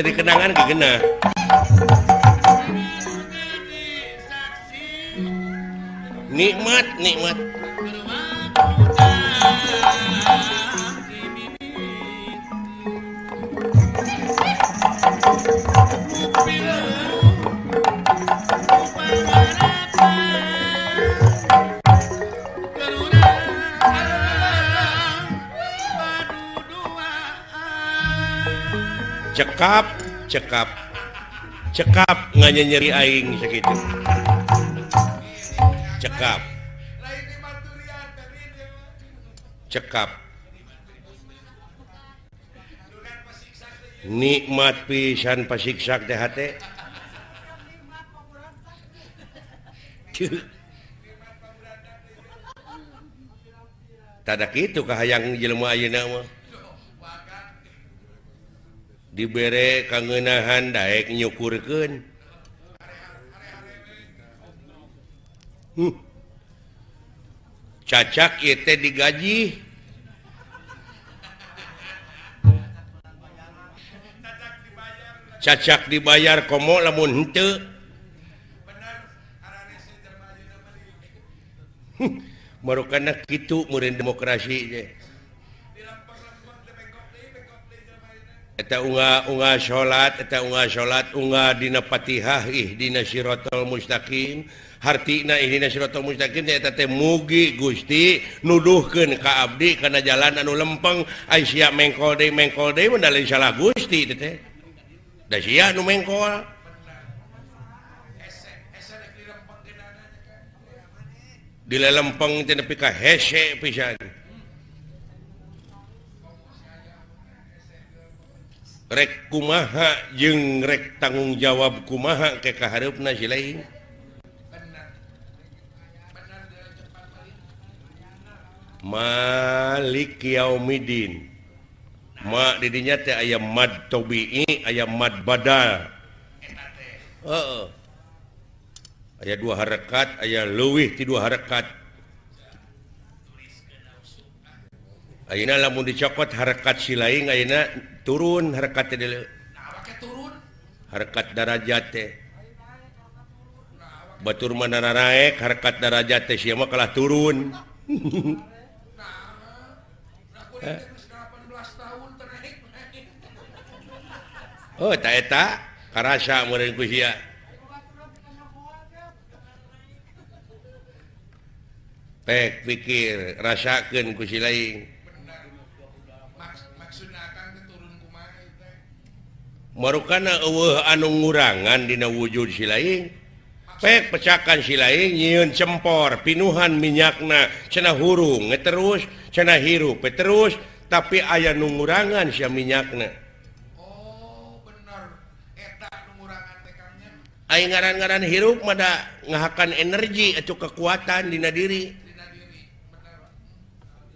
Dari kenangan gegena nikmat cekap nganya nyeri aing segitu cekap nikmat pisan pasiksak teh hate tadak kitu kahayang jelema ayeuna mah dibere kangenahan daek nyukurkeun cacak ieu teh digaji cacak dibayar komo lamun henteu marukana kitu meureun demokrasi teh eta unga salat unga dina Fatihah dina Shiratal Mustaqim hartina dina Shiratal Mustaqim eta teh mugi Gusti nuduhkeun ka abdi kana jalan anu lempeng ai sia mengkol deui mun da lain salah Gusti teh da sia nu mengkol di lempeng teh nepi ka hese pisan rek kumaha jeung rek tanggung jawab kumaha ke kahareupna si lain Malik Yaumidin ma di dinya teh aya mad tabi'i aya mad badal heeh aya 2 harakat aya leuwih ti 2 harakat ayeuna lamun dicokot harakat si lain ayeuna turun harakat teh turun harakat darajat teh batur mana naek harakat darajat teh sia mah kalah turun oh eta karasa meureun ku sia pek pikir rasakeun ku si lain marukana eueuh anu ngurangan dina wujud si lain pek pecakan si lain nyieun cempor pinuhan minyakna cenah hurung terus cenah hirup terus tapi aya nu ngurangan sia minyakna oh bener eta nu ngurangan teh kangnya ai ngaran-ngaran hirup mah da ngahakan energi atuh kekuatan dina diri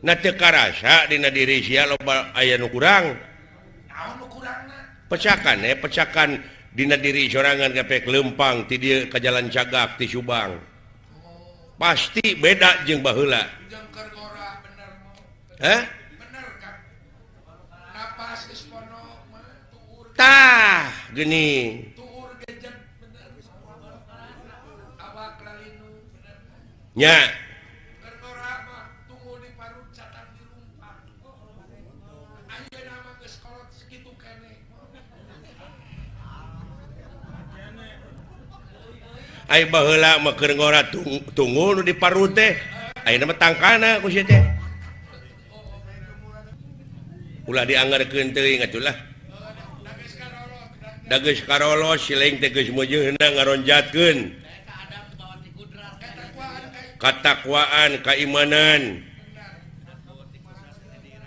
na teu karasa dina diri sia loba aya nu kurang naon nu kurangna pecakan dina diri sorangan gapek lempang ti dieu ka jalan Cagak ti Subang pasti beda jeung baheula. Jeung keur ngora bener mah. Hah? Bener kan. Napas geus pono mah tuur. Tah, geuning. Tuur gejet bener. Awak lalinu bener. Nya. Keur ngora mah tunggu di parut catan di rumpat. Ayeuna mah geus kolot sakitu keneh. Ai baheula mah keur ngora tunggu nu di parut teh. Ayeuna mah tangkana ku sia teh. Ulah dianggarkeun teuing atulah. Da geus karolos siling teh geus meujeunna ngaronjatkeun. Katakwaan, keimanan.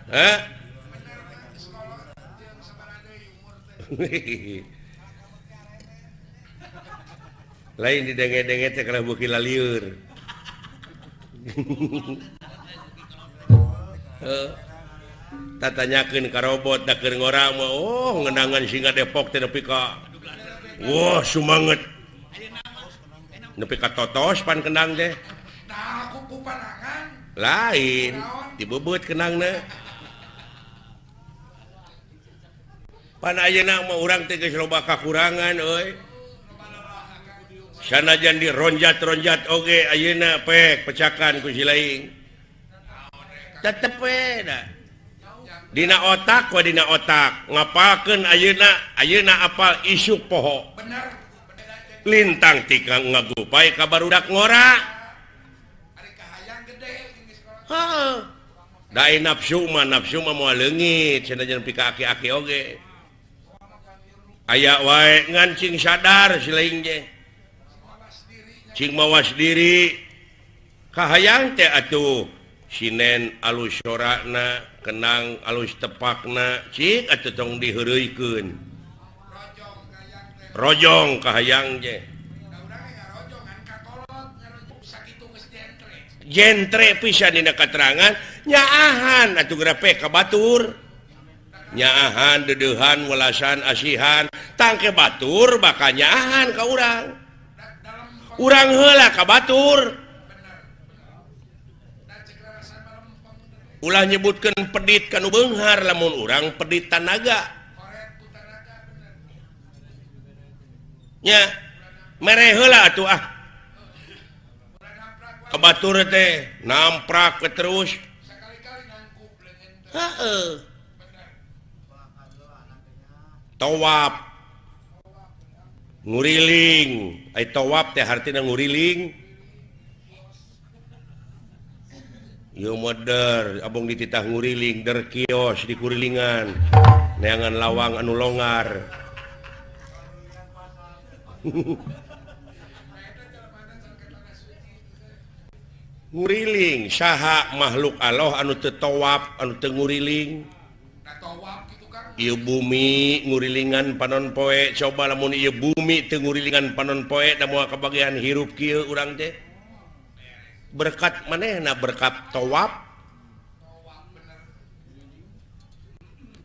Hah? Lain didenge-denge teh kana beuki lalieur. Tatanyakeun ka robot da keur ngora mah oh ngeunangan singa Depok teh nepi ka wah sumanget. Nepi ka totos pan kendang teh. Nah, aku kupanangan. Lain dibebeut kendangna. Pan ayeuna mah urang teh geus loba kakurangan euy. Sanajan dironjat-ronjat oge ayeuna pek pecakan ku si laing. Tetep we da. Dina otak ngapalkeun ayeuna apal isuk poho. Bener. Lintang tika ngagupay ka barudak ngora. Ari kahayang gede geus kolot. Heeh. Da nafsu mah moal leungit sanajan pika aki-aki oge. Aya wae ngancing sadar si laing ge. Cing mawas diri kahayang teh atuh sinen alus sorana kenang alus tepakna cik atuh tong diheureuikeun rojong kahayang teh jentre pisan dina katerangan nyaahan atuh grape ka batur nyaahan dedeuhan welasan asihan tangke batur bakal nyaahan ka urang. Urang heula ka batur. Ulah nyebutkeun pedit kanu beunghar lamun urang pedit tanaga. Nya mere heula atuh ah. Ka batur teh namprak ke terus. Heeh. Tawaf nguriling ai tawaf teh hartina nguriling ieu modern abong dititah nguriling der kios di kurilingan neangan lawang anu longgar nguriling saha makhluk Allah anu teu tawaf anu teu nguriling ieu bumi ngurilingan panon poe coba lamun ieu bumi teu ngurilingan panon poe da moal kabagian hirup kieu urang teh berkat manehna berkat tawaf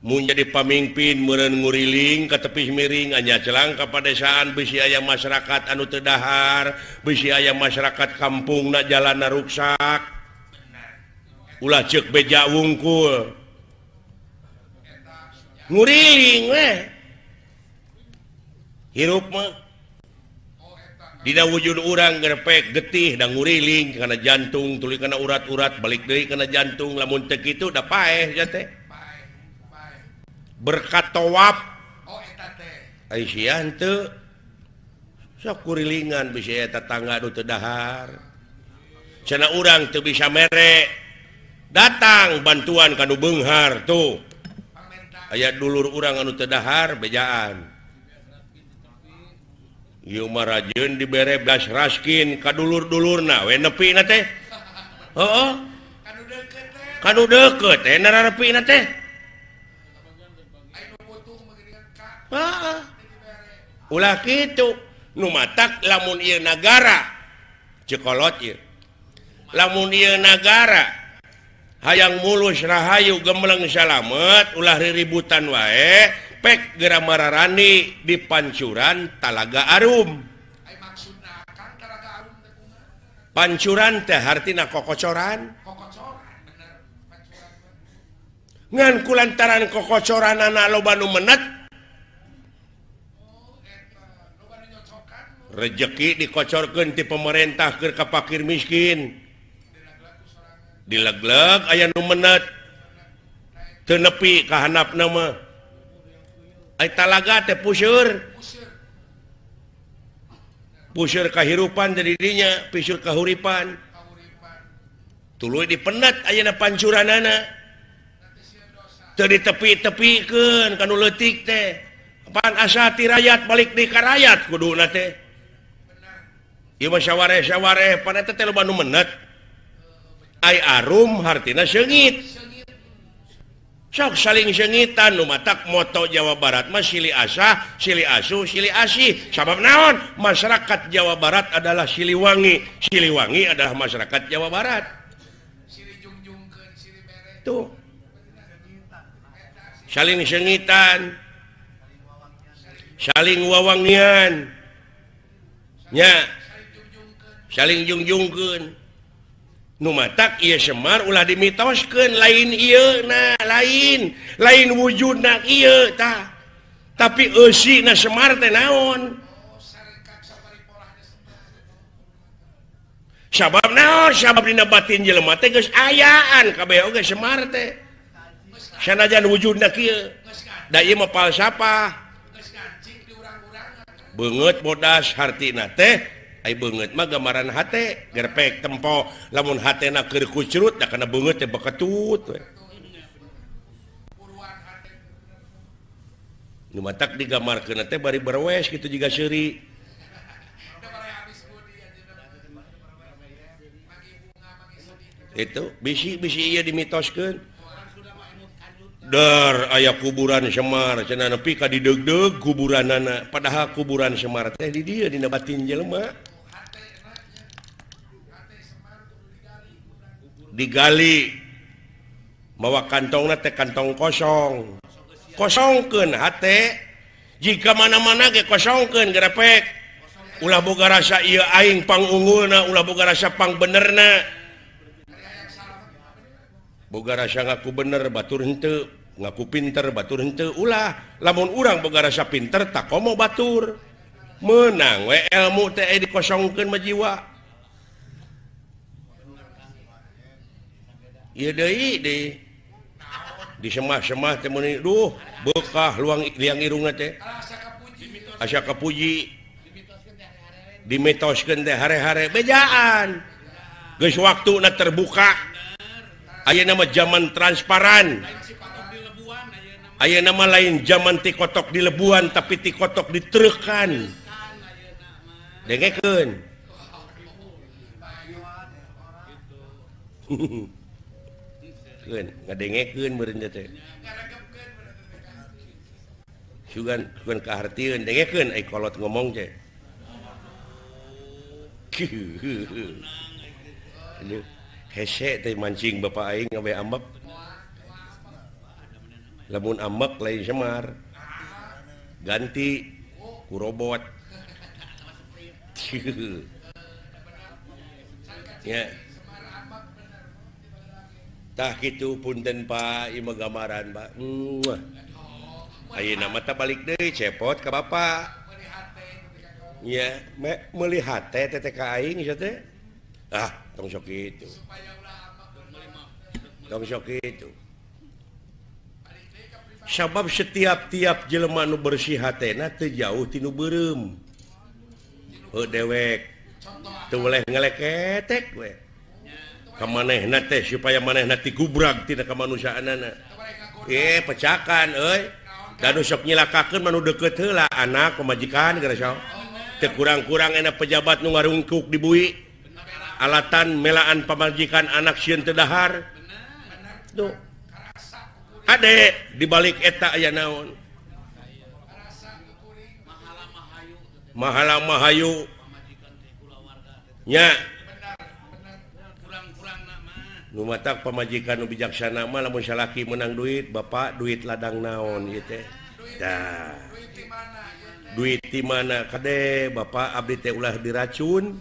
mun jadi pamimpin meureun nguriling ka tepih miring anya celang ka padesaan bisi aya masyarakat anu teu dahar bisi aya masyarakat kampungna jalanna ruksak ulah ceuk beja wungkul nguriling we hirup mah dina wujud urang ngerepek getih da nguriling kana jantung tuluy kana urat-urat balik deui kana jantung lamun teu kitu da paeh ja teh berkat tawaf eta teh ai sia henteu sok kurilingan bisa eta tangga nu teu dahar cenah urang teu bisa mere datang bantuan kanu beunghar tuh aya dulur urang anu teu dahar bejaan ieu mah rajeun dibere blas raskin ka dulur-dulurna we nepina teh heuh kanu deukeut teh nararepina teh heeh ulah kitu nu matak lamun ieu nagara cekolot ieu lamun ieu nagara hayang mulus rahayu gembleng salamet ulah riributan wae pek gera mararani di pancuran Talaga Arum. Ai maksudna Kang Talaga Arum teh kumaha? pancuran teh hartina kokocoran kokocoran bener pancuran ngan kulantaran kokocoran anak loba nu menet loba nu nyocokan rejeki dikocorkeun ti pemerintah keur ka fakir miskin dilegleg aya nu menet teu nepi ka handapna mah ai talaga teh puseur kahirupan dari dinya puseur kahuripan tuluy dipendet ayeuna pancuranana teu ditepi-tepikeun kanu leutik teh apaan asa ti rakyat balik di ka rakyat kuduna teh ieu mah sawareh-sawareh pada teh loba nu menet ai arum hartina seungit sok saling sengitan nu matak moto Jawa Barat mah silih asah, silih asuh, silih asih. Sabab naon? Masyarakat Jawa Barat adalah Siliwangi. Siliwangi adalah masyarakat Jawa Barat. silih jungjungkeun silih bere Tuh. Saling sengitan. Saling wawangian. Nya. Saling jungjungkeun. Nu matak ieu Semar ulah dimitoskeun lain ieu nah lain wujudna ieu tah tapi eusina Semar teh naon sabab naon sabab dina batin jelema teh geus ayaan kabeh oge Semar teh sanajan wujudna kieu da ieu mah falsafah beungeut bodas hartina teh ai beungeut mah gambaran hate gerpek tempo lamun hatena keur kucrut da kana beungeut teh baketut we nu matak digambarkeun teh bari berwes kitu jiga seuri itu bisi ieu dimitoskeun dar aya kuburan Semar cenah nepi ka dideug-deug kuburanana padahal kuburan Semar teh di dieu dina batin jelema digali mawa kantongna teh kantong kosong kosongkeun hate jika mana-mana ge kosongkeun grepek ulah boga rasa ieu aing pangunggulna ulah boga rasa pang benerna boga rasa ngaku bener batur henteu ngaku pinter batur henteu ulah lamun urang boga rasa pinter tak komo batur menang we ilmu teh dikosongkeun mah jiwa ieu deui di semah-semah teh meuni duh bekah liang irungna teh asa kapuji dimitoskeun teh hare-hare bejaan geus waktuna terbuka ayeuna mah zaman transparan ayeuna mah lain zaman ti kotok di lebuan tapi ti kotok ditreukan dengekeun keun ngadengekeun meureun teh sugan kahartieun dengekeun ai kolot ngomong teh hese teh mancing bapak aing ngawe ambek lamun ambek lain Semar ganti ku robot ya tah kitu punten Pak ieu mah gambaran Pak ayeuna mah teh balik deui cepot ka bapak nya meuli hate teh ka aing sia teh tong sok kitu sabab setiap-tiap jelema nu bersih hatena teu jauh ti nu beureum heuh dewek teu boleh ngeleketek we ka manehna teh supaya manehna ti gubrag tina kamanusiaanana pecakan euy da nu sok nyilakakeun mah nu deukeut heula anak pamajikan gara saha teu kurang-kurang enak pejabat nu ngarungkuk di bui alatan melaan pamajikan anak sieun teu dahar tuh ade dibalik eta aya naon mahala mahayu nya nu matak pamajikan nu bijaksana mah lamun salaki menang duit bapak duit ladang naon ieu teh dah duit di mana kade bapak abdi teh ulah diracun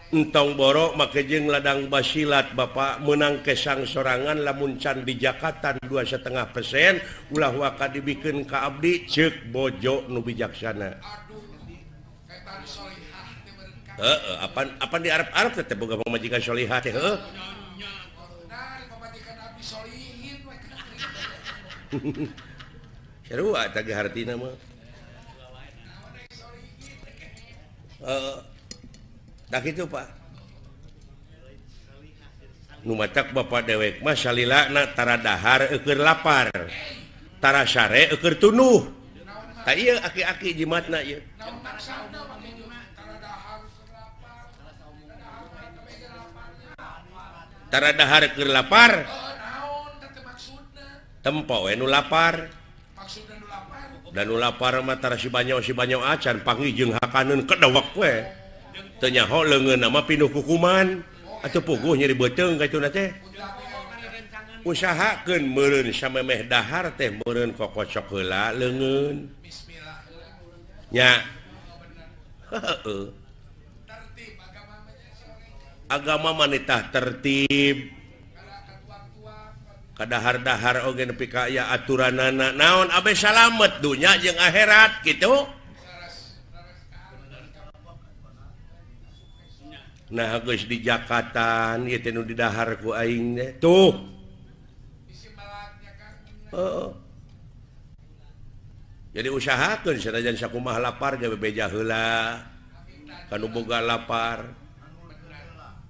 entong borok make jeung ladang basilat Bapak menang kesang sorangan lamun can di Jakarta 2,5% ulah waka dibikin ka abdi ceuk bojo nu bijaksana. Aduh, kayak tadi solihah teh meureun ka. Apa di Arab-Arab teh boga pamajikan solihah teh heuh. Nah, pamajikan abdi solihin we. Sarua eta ge hartina mah. Tak itu Pak numatak Bapak dewek mah salilana tara dahar eukeur lapar tara sare eukeur tunuh tah ieu aki-aki jimatna ieu Naon maksudna make tara dahar tara dahar keur lapar naon teh maksudna? tempo we nu lapar Maksudna nu lapar. dan nu lapar mah tara si banyo acan panggih jeung hakaneun kedewek we teu nyaho leungeun mah pinuh kukuman atuh puguh nyeri beuteung kaytuna teh usahakeun meureun samemeh dahar teh meureun kokocok heula leungeun Bismillah. nya heeh Tertib agama mah agama manitah tertib kada katuak-tuak. kadahar-dahar oge nepi ka aya aturanana naon abe salamet dunya jeung akhirat kitu. Nah geus di Jakatan ieu teh nu didahar ku aing teh tuh Bisi melaknya kan. jadi usahakeun sanajan sakumaha lapar ge bebeja heula kanu boga lapar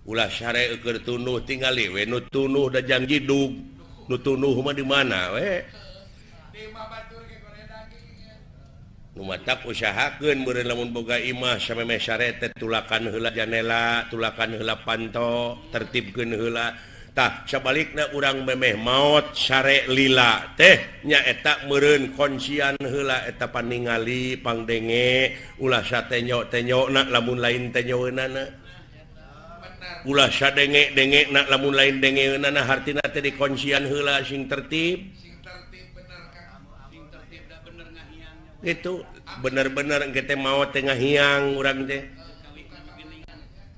ulah sare eukeur tunuh tingali we nu tunuh da jang jidug nu tunuh mah di mana we Di imah batur ge goreng daging. nu matak usahakeun meureun lamun boga imah samemeh sare teh tulakan heula janela tulakan heula panto tertibkeun heula tah sabalikna urang memeh maot sare lila teh nya eta meureun konsian heula eta paningali pangdenge ulah satenyo-tenyona lamun lain tenyoeunana Bener. ulah sadenge-dengena lamun lain dengeunana hartina teh dikonsian heula sing tertib Sing tertib bener kan. Sing tertib da bener ngahiangnya. itu bener-bener engke teh maot teh ngahiang urang teh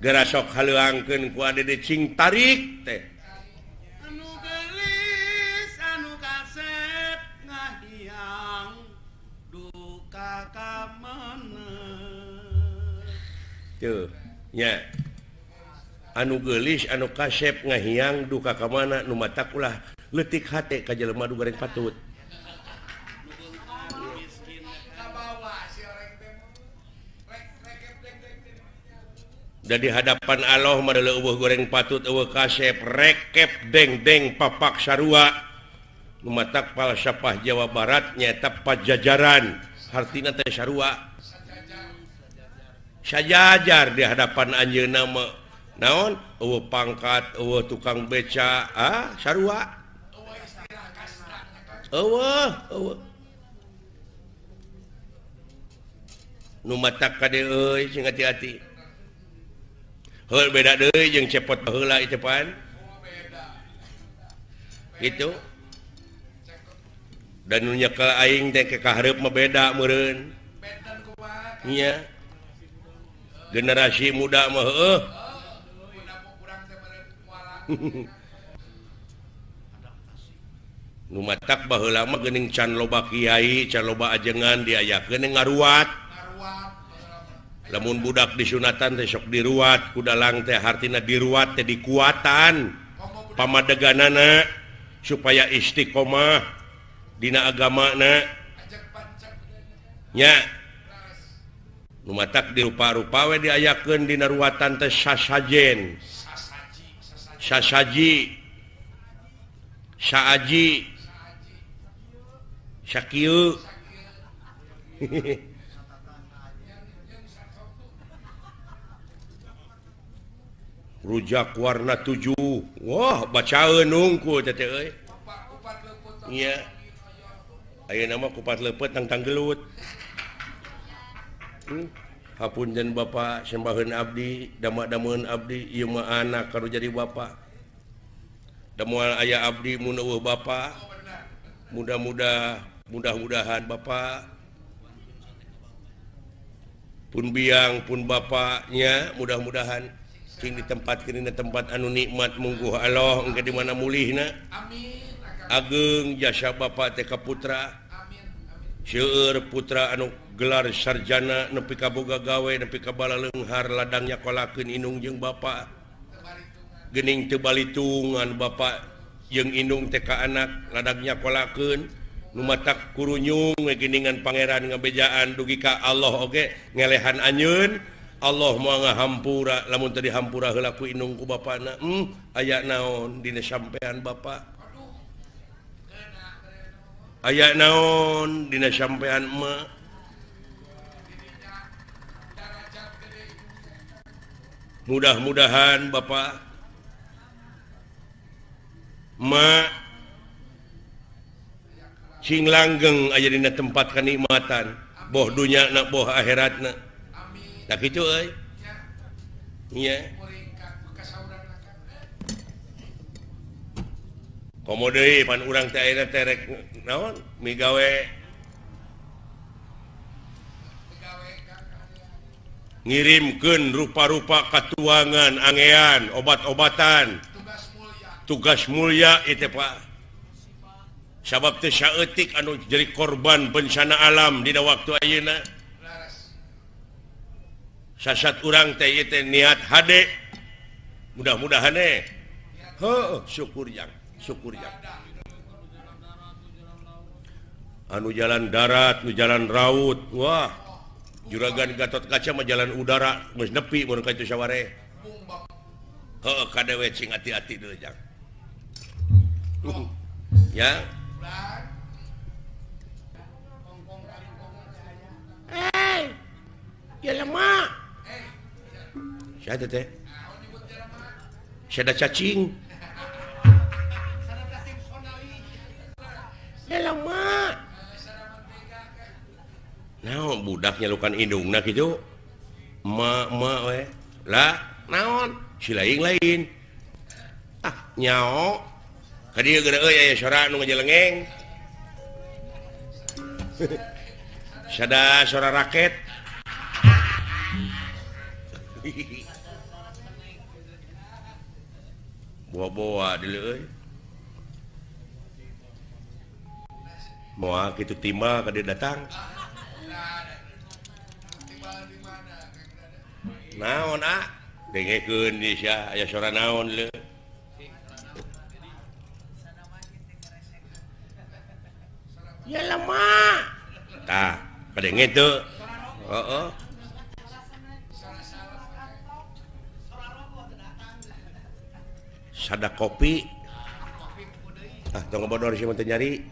geura sok haleuangkeun ku adede cing tarik teh anu gelis anu kasep ngahiang duka kameneun tuh nya anu geulis anu kasep ngahiang duka ka mana nu matak ulah leutik hate ka jelema nu goreng patut Kabawa si orang teh. Rekep deng. dan di hadapan Allah mah eueuh goreng patut eueuh kasep rekep deng papak sarua nu matak falsafah Jawa Barat nyaeta pajajaran hartina teh sarua sajajar di hadapan anjeunna mah naon eueuh pangkat eueuh tukang beca sarua Eueuh istilah kasta. eueuh nu matak ka deui euy sing hati-hati heul beda deui jeung cepot heula ieu pan Beda. gitu dan nu nyekel aing teh ke kahareup mah beda meureun Benten kuat. nya generasi muda mah heueuh Udah kurang teh meureun mualan. nu matak baheula mah geuning can loba kiai can loba ajengan diayakeun ngaruat Ngaruat. lamun budak disunatan teh sok diruat ku dalang teh hartina diruat teh dikuatan pamadeganana supaya istiqomah dina agamana Ajak pancak. nya nu matak dirupa-rupa we diayakeun dina ruatan teh sasajen sasaji saaji sakieu rujak warna 7 wah bacaeun nungku teh euy Kupat leupeut. iya ayeuna mah kupat leupeut tangtang gelut hapunten Bapak sembaheun abdi dama-dameun abdi ieu mah anak kanu jadi bapak da moal aya abdi mun eueuh bapak mudah-mudahan Bapak pun biang pun bapaknya mudah-mudahan di tempat tempat anu nikmat mungguh Allah engke di mana mulihna ageng jasa Bapak TK Putra seueur putra anu gelar sarjana nepi ka boga gawe nepi ka bala leunghar ladang nyakolakeun indung jeung Bapak geuning teu balitungan Bapak jeung indung TK anak ladang nyakolakeun nu matak kurunyung geuningan pangeran ngabejaan dugi ka Allah oge ngelehan anjeun Allah mau ngahampura lamun teu dihampura heula ku indung ku bapana aya naon dina sampean Bapak aya naon dina sampean emak mudah-mudahan Bapak emak cing langgeng aya dina tempat kanikmatan boh dunyana boh akhiratna tak itu iya komode pan urang teh ayeuna terek naon migawe ngirimkeun rupa-rupa katuangan angean obat-obatan tugas mulia itu Pak sabab teu saeutik anu jadi korban bencana alam dina waktu ayeuna sasat urang teh ieu teh niat hade mudah-mudahan syukur yang anu jalan darat nu jalan raut wah juragan Gatot Kaca mah jalan udara geus nepi mun ka itu saware kadewe cing hati-hati deui jang ya jelema siapa teh siapa cacing jelema naon budak nyalukan indungna kitu emak we lah naon si lain nyao ka dieu geura euy aya sora nu ngajelengeng sada sora raket bawa-bawa dulu moal kitu timbal ka dia datang naon dengekeun di sia aya sora naon le ya lama tah kadenge teu heeh sada kopi tong bodor sih teu nyari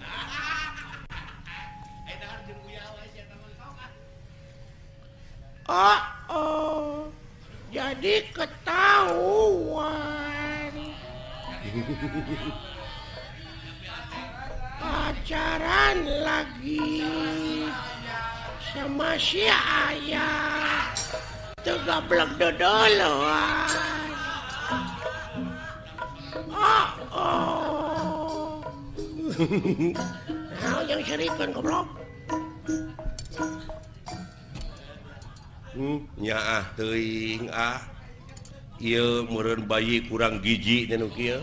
jadi ketahuan pacaran lagi sama si ayah tegablek dodoloan nah yang serikan goblok nyaah teuing ieu meureun bayi kurang giji teh nu kieu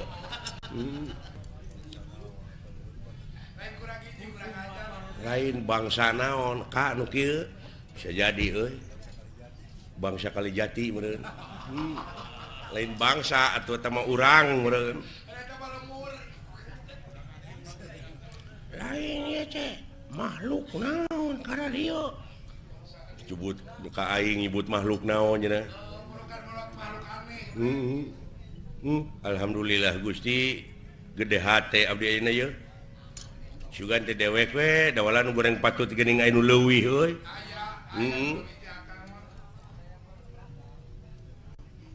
lain bangsa naon ka nu kieu bisa jadi euy bangsa Kalijati meureun lain bangsa atuh eta mah urang meureun lain ieu teh makhluk naon kana dieu disebut ka aing nyebut makhluk naon cenah alhamdulillah Gusti gede hate abdi ayeuna ye sugan teh dewek we dawalan goreng patut geuning anu leuwih euy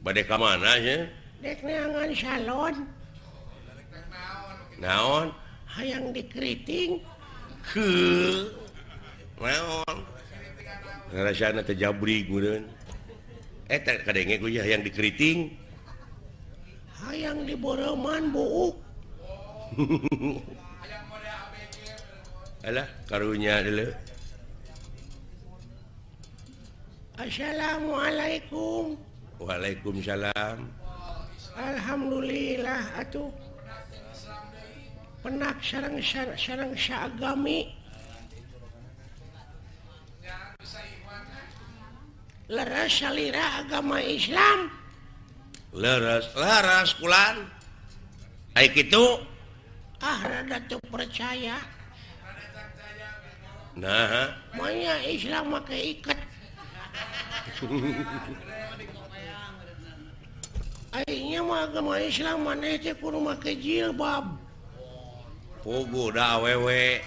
bade ka mana nya dek neangan salon naon hayang dikeriting naon rasana teh jabrig meureun eta kadenge ku hayang dikeriting hayang diboroman buuk alah karunya deuleu Assalamualaikum Waalaikumsalam. Alhamdulillah atuh penak sareng saagami leres salira agama Islam Laras kulan ai kitu rada tuh percaya nah manya Islam make iket aingnya mah agama Islam maneh teh kudu make jilbab pugu da awewe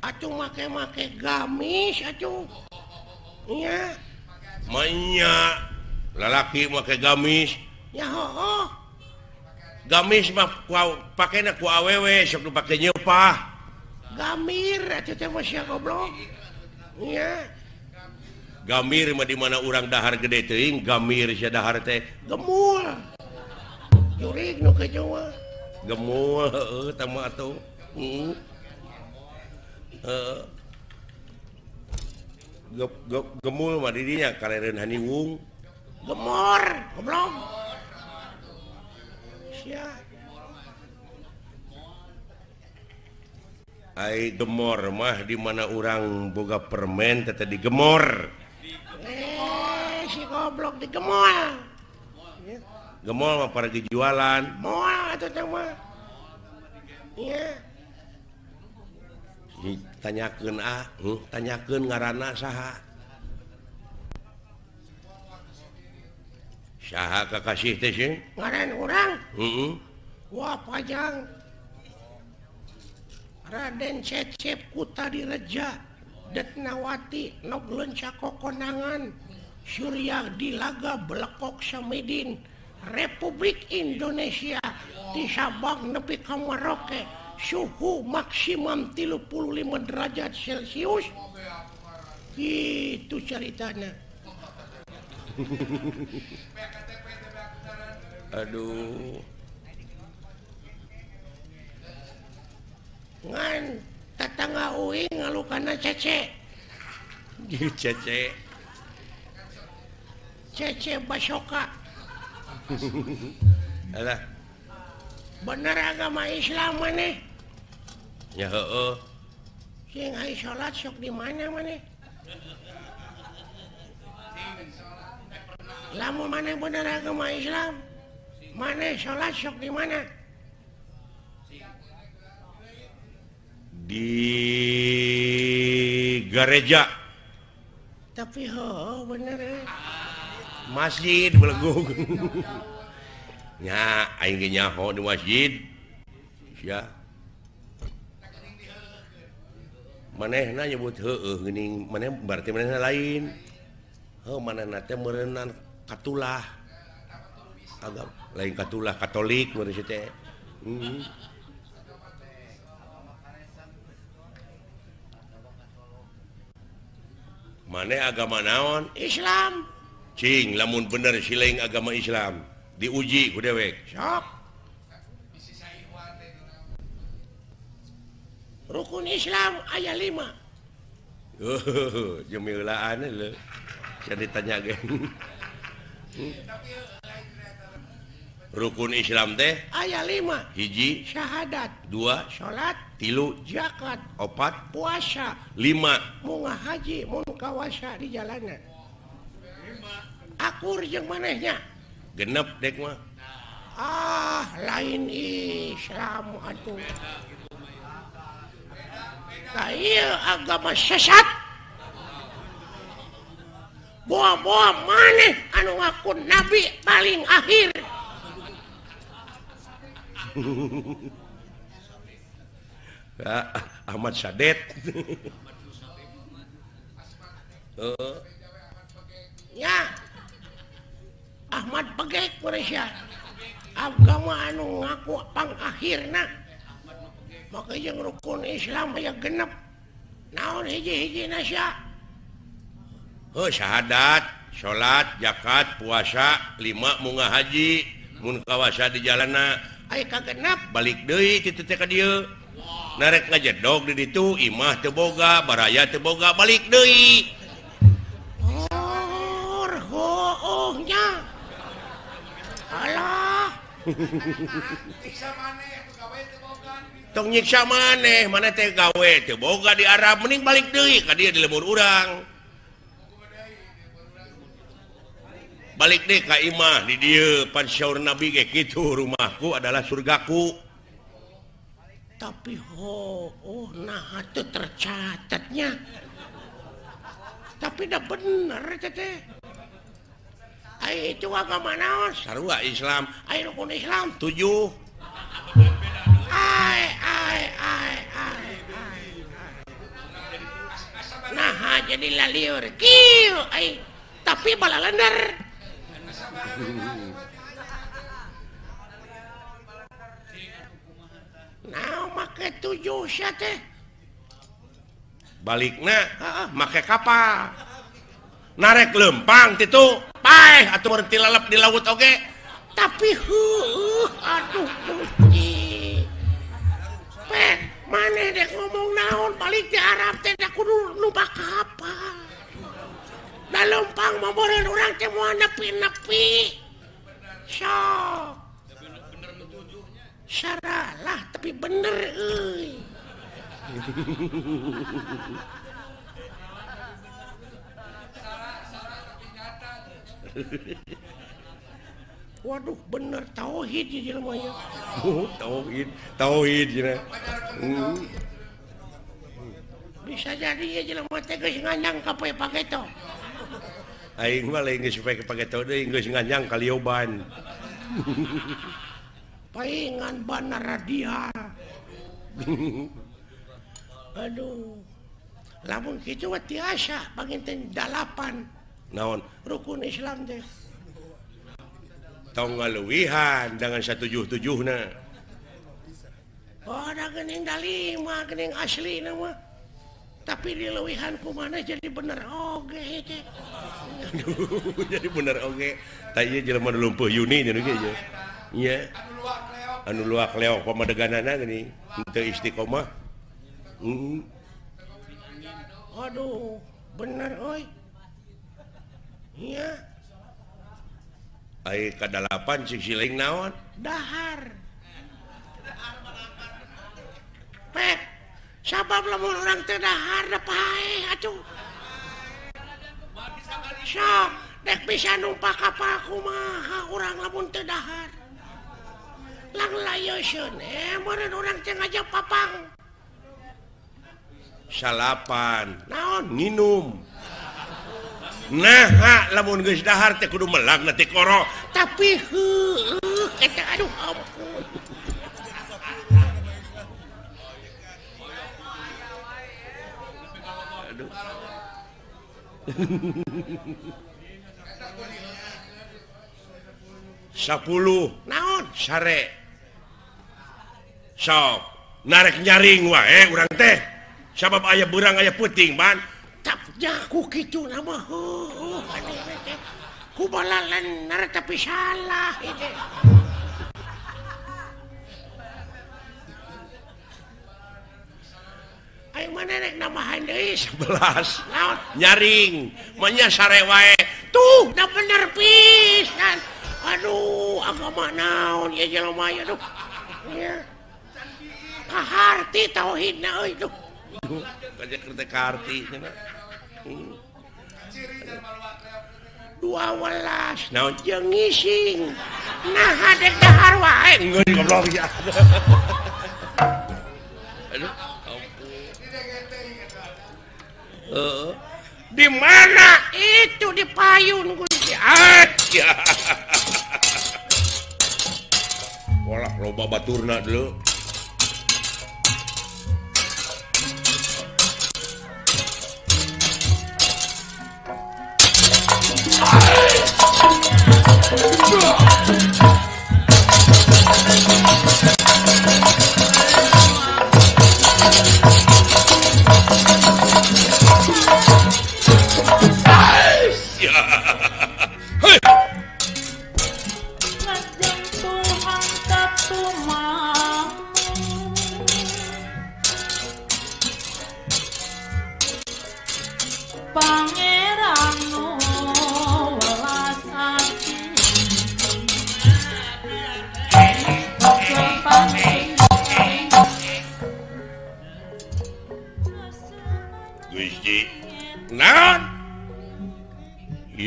atuh make gamis atuh nya manya lalaki make gamis ya heuh gamis mah pakena ku awewe sok dipake nyeupah gamir atuh teh mah sia goblok nya gamir mah di mana urang dahar gede teuing gamir sia dahar teh gemul jurig nu kitu mah gemul heueuh tah mah atuh gemul mah di dinya kalereun haniwung gemor goblok sia ai gemor mah di mana urang boga permen teh digemor si goblok digemol gemol mah pergi jualan moal atuh teh mah iya tanyakeun tanyakeun ngaranna saha saha kakasih teh sih ngaran urang heeh wah pajang Raden Cecep Kutadireja Detnawati Noglenca Kokonangan Surya Dilaga Blekok Samidin Republik Indonesia di Sabang nepi ka Maroke suhu maksimum 35 derajat Celcius gitu ceritanya aduh ngan tetangga uing ngalukana Cece Cece Basoka alah bener agama Islam maneh ya heueuh sing aya salat sok di mana maneh lamun maneh bener agama Islam maneh salat sok di mana di gereja tapi bener masjid belegug nya aing ge nyaho di masjid sia manehna nyebut heueuh geuning maneh berarti manehna lain manehna teh meureunna katulah agak lain katulah Katolik meureun si teh maneh agama naon Islam cing lamun bener sileung agama Islam diuji ku dewek sok rukun Islam aya 5 jemilaan leuh sia ditanya ge rukun Islam teh aya 5 hiji syahadat 2 salat 3 zakat 4 puasa 5 munggah haji mun kawasa di jalanan akur jeung manehnya genep dek mah lain Islam atuh ieu agama sesat boa-boa maneh anu ngaku nabi paling akhir Ahmad Sadet ya Ahmad Pegek Malaysia agama anu ngaku pangakhirna maka jeung rukun Islam aya genep naon hiji-hiji nasya syahadat salat zakat puasa 5 munggah haji mun kawasa di jalanna aya kagenep balik deui kitu teh ka dieu narek ngajedog di ditu imah teu boga baraya teu boga balik deui Nyiksa maneh pegawai teu boga. Tong nyiksa maneh mana teh gawe teu boga di Arab mending balik deui ka dieu di lembur urang. Balik deh ka imah di dieu pan syaur Nabi ge kitu rumahku adalah surgaku. Tapi nah itu tercatatnya. Tapi dah bener teh. Ai itu agama naon? Sarua Islam. Ai rukun Islam 7. Ai. Nah, jadi laliur. Kieu ai. Tapi balalender. Nah, make 7 sia teh. Balikna make kapal. Narek lempang titu paeh atuh meureun tilalep di laut oge. Tapi aduh Gusti. Maneh dek ngomong naon balik di Arab teh da kudu numpak kapal. Da lempang mah meureun urang teh moal nepi-nepi. Sok. Saralah tapi bener euy. Waduh bener tauhid ya jelema nya. Tauhid cenah. Bisa jadi ya jelema teh geus nganyang ka poe pageto. Aing mah lain geus pake pageto deui geus nganyang ka lioban. Paingan bana radial. Aduh. Lamun kitu mah tiasa panginten 8 Naon? rukun Islam teh. Tong ngaluwihan dengan 177-na. Oh, ada geuning da 5 geuning asli mah. Tapi dileuwihan ku mana jadi bener oge teh. Jadi bener oge. Ta ieu jelema nu lumpuh Yuni nya ge ieu. Nya. Anu luak leok pamadeganana geuning teu istiqomah. Aduh, bener euy. Iya. Ai ka-8 cik siling naon? Dahar. Pek, sabab lamun urang teu dahar da paeh atuh. Sok, dek bisa numpak kapal kumaha urang lamun teu dahar. Lang layeusieun meureun urang teh ngajak papang. Salapan. Naon? Nginum. Nah, lamun geus dahar teh kudu melagna ti koro. Tapi eta aduh ampun. Aduh. 10 Naon? sare. Sok narek nyaring wae urang teh. Sabab aya beurang aya peuting ban. Tapnya ku kitu nama ku balalan nara tapi salah itu. Ayo mana nek namahan deui 11 naon nyaring manya sare wae. tuh da bener pisan. Aduh agama naon ya jelema ya duh. Ya. Kaharti tauhidna euy duh. Kaja kereta karti cenah. 12 naon jeung ngising. Nah hadek dahar wae. Enggak goblok ya. Aduh. Di mana itu di payun Gusti? Ya. Walah loba baturna dulu. Pangeran welas ati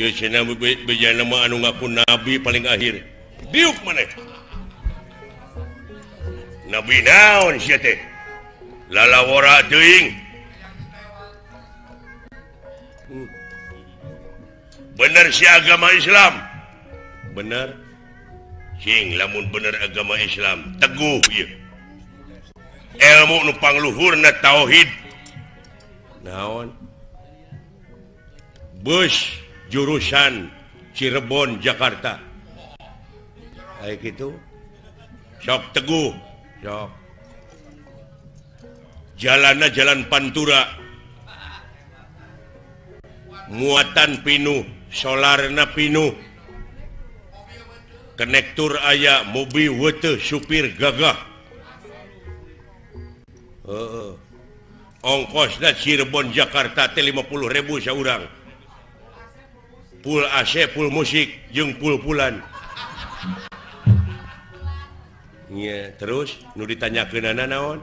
ieu cenah bejana mah anu ngaku nabi paling akhir diuk maneh nabi naon sia teh lalawara teuing bener si agama Islam bener cing lamun bener agama Islam teguh ieu ilmu nu pangluhurna tauhid naon bus jurusan Cirebon Jakarta kayak gitu sok teguh sok jalanna jalan Pantura muatan pinuh solarna pinuh konektor aya mobil wete supir gagah ongkosna Cirebon Jakarta teh 50.000 saurang full AC full musik jeung full-pullan nya terus nu ditanyakeunana naon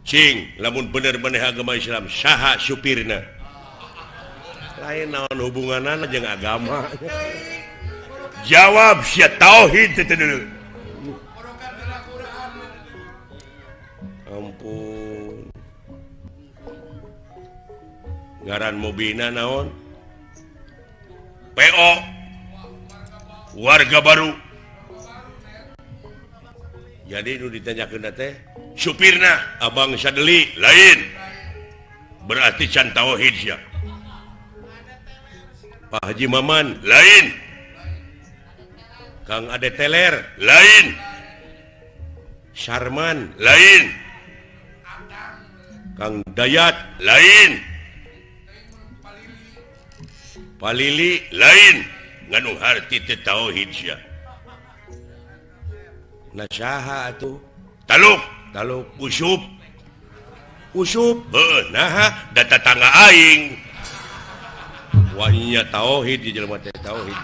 cing lamun bener maneh agama Islam saha supirna lain naon hubunganana jeung agama jawab sia tauhid teh dulu ampun ngaran mobilna naon PO warga baru jadi nu ditanyakeun teh supirna abang sadeli lain berarti can tauhid sia Pak Haji Maman lain Kang Ade Teler lain Sarman lain Kang Dayat lain Palili lain nganu harti teh tauhid sia nasaha atuh taluk usup heuh nah da tetangga aing wanya tauhid di jelema teh tauhid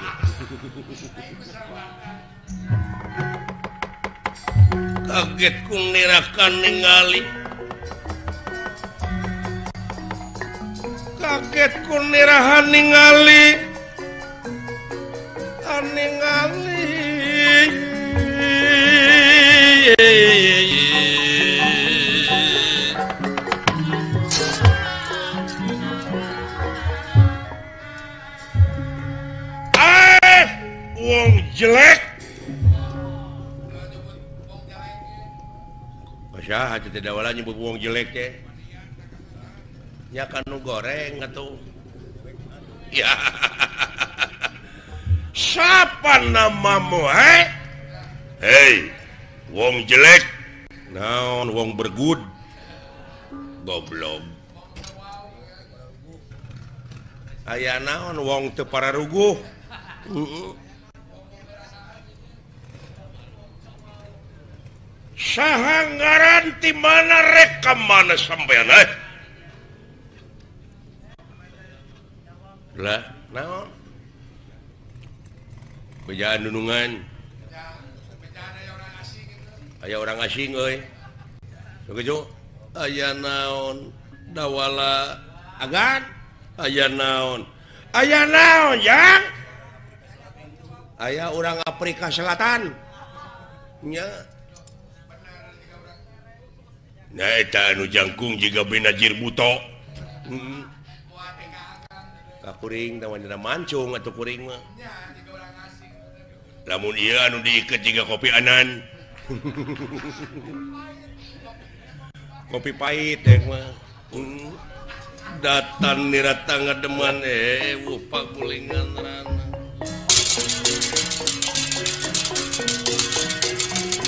kaget kung nirakan ningali kaget kun nirahan ningali wong jelek masaha teh dawala nyebut wong jelek teh nya kanu goreng atuh ya siapa namamu hei wong jelek naon wong bergud goblok aya naon wong teu pararuguh saha ngaran ti mana rekam mana sampean lah naon bejaan nunungan aya orang asing euy begitu aya naon dawala agan aya naon yang aya orang Afrika Selatan nya nah eta anu jangkung jiga Benazir Buto kuring tawanna mancung atau kuring mah lamun ieu anu diiket jiga kopi anan kopi pahit mah datan nirata ngademan wupa kulingan rana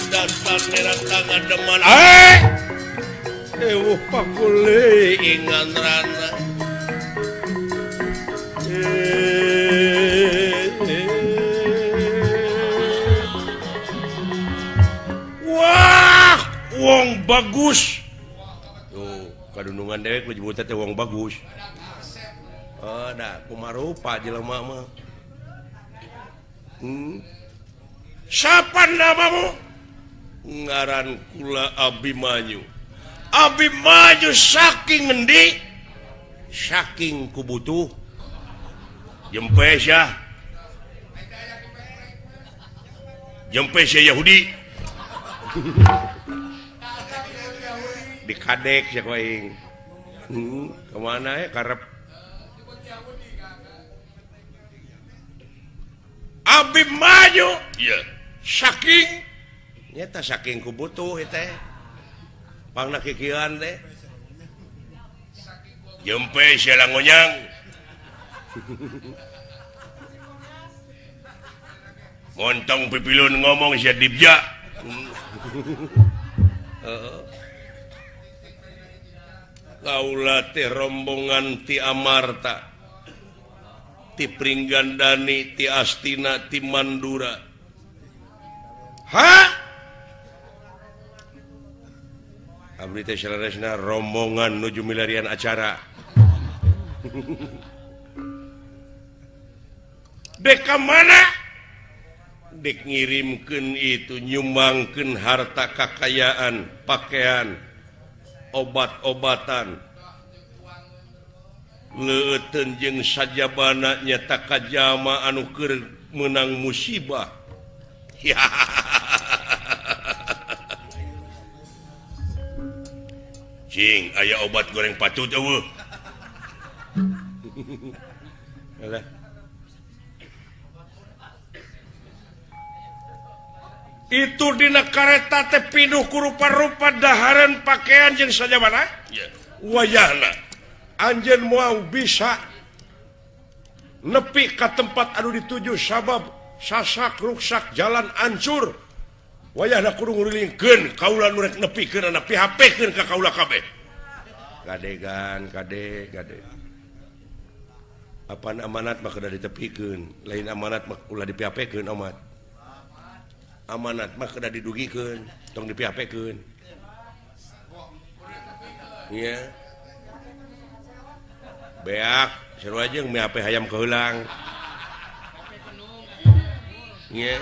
datan nirata ngademan wupa kulingan rana wah wong bagus tuh kadunungan dewek menyebut teh wong bagus da kumarupa jelema mah siapa namamu ngaran kula Abimanyu saking ngendi saking kubutuh jempes ya Yahudi dikadek ya koing kemana ya karep abi maju iya saking nyata saking ku butuh teh pangna kikian teh jempes ya langonyang montong pipilun ngomong sia dibja kaula teh rombongan ti Amarta ti Pringgandani ti Astina ti Mandura abdi teh salaresna rombongan nuju milarian acara dek mana dek ngirimkeun itu nyumbangkeun harta kakayaan pakaian obat-obatan leuteun jeung sajabana nyata kajama anu keur meunang musibah cing aya obat goreng patut eueuh itu dina kareta teh pinuh ku rupa-rupa dahareun pakaian jeung sajabana wayahna anjeun moal bisa nepi ka tempat anu dituju sabab sasak ruksak jalan ancur wayahna kudu ngurilingkeun kaula nu rek nepikeun ana PHP-keun ka kaula kabeh gadegan kade apaan amanat mah kudu ditepikeun lain amanat mah ulah di PHP-keun amanat mah kudu didugikeun tong di PHP-keun iya beak seru aja yang PHP hayam keulang iya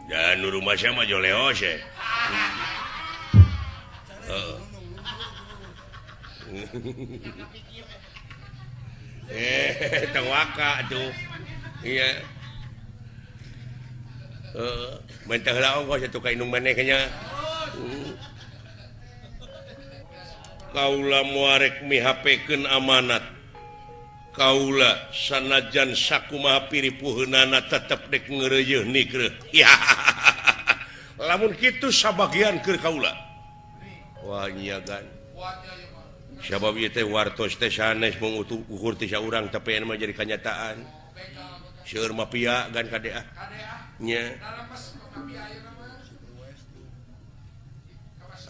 dan nu rumah saya mah joleos ya tewaka tuh iya mentah lah ongkos itu ka indung manehnya kaula muarek mihapekeun amanat kaula sanajan sakumaha piripuheunana tetep dek ngeureuyeuh nikreuh ya lamun kitu sabagian keur kaula wah nya kan sabab ieu teh wartos teh sanes mung ukur ti saurang tapi mah jadi kenyataan seueur mafia gan kadea nya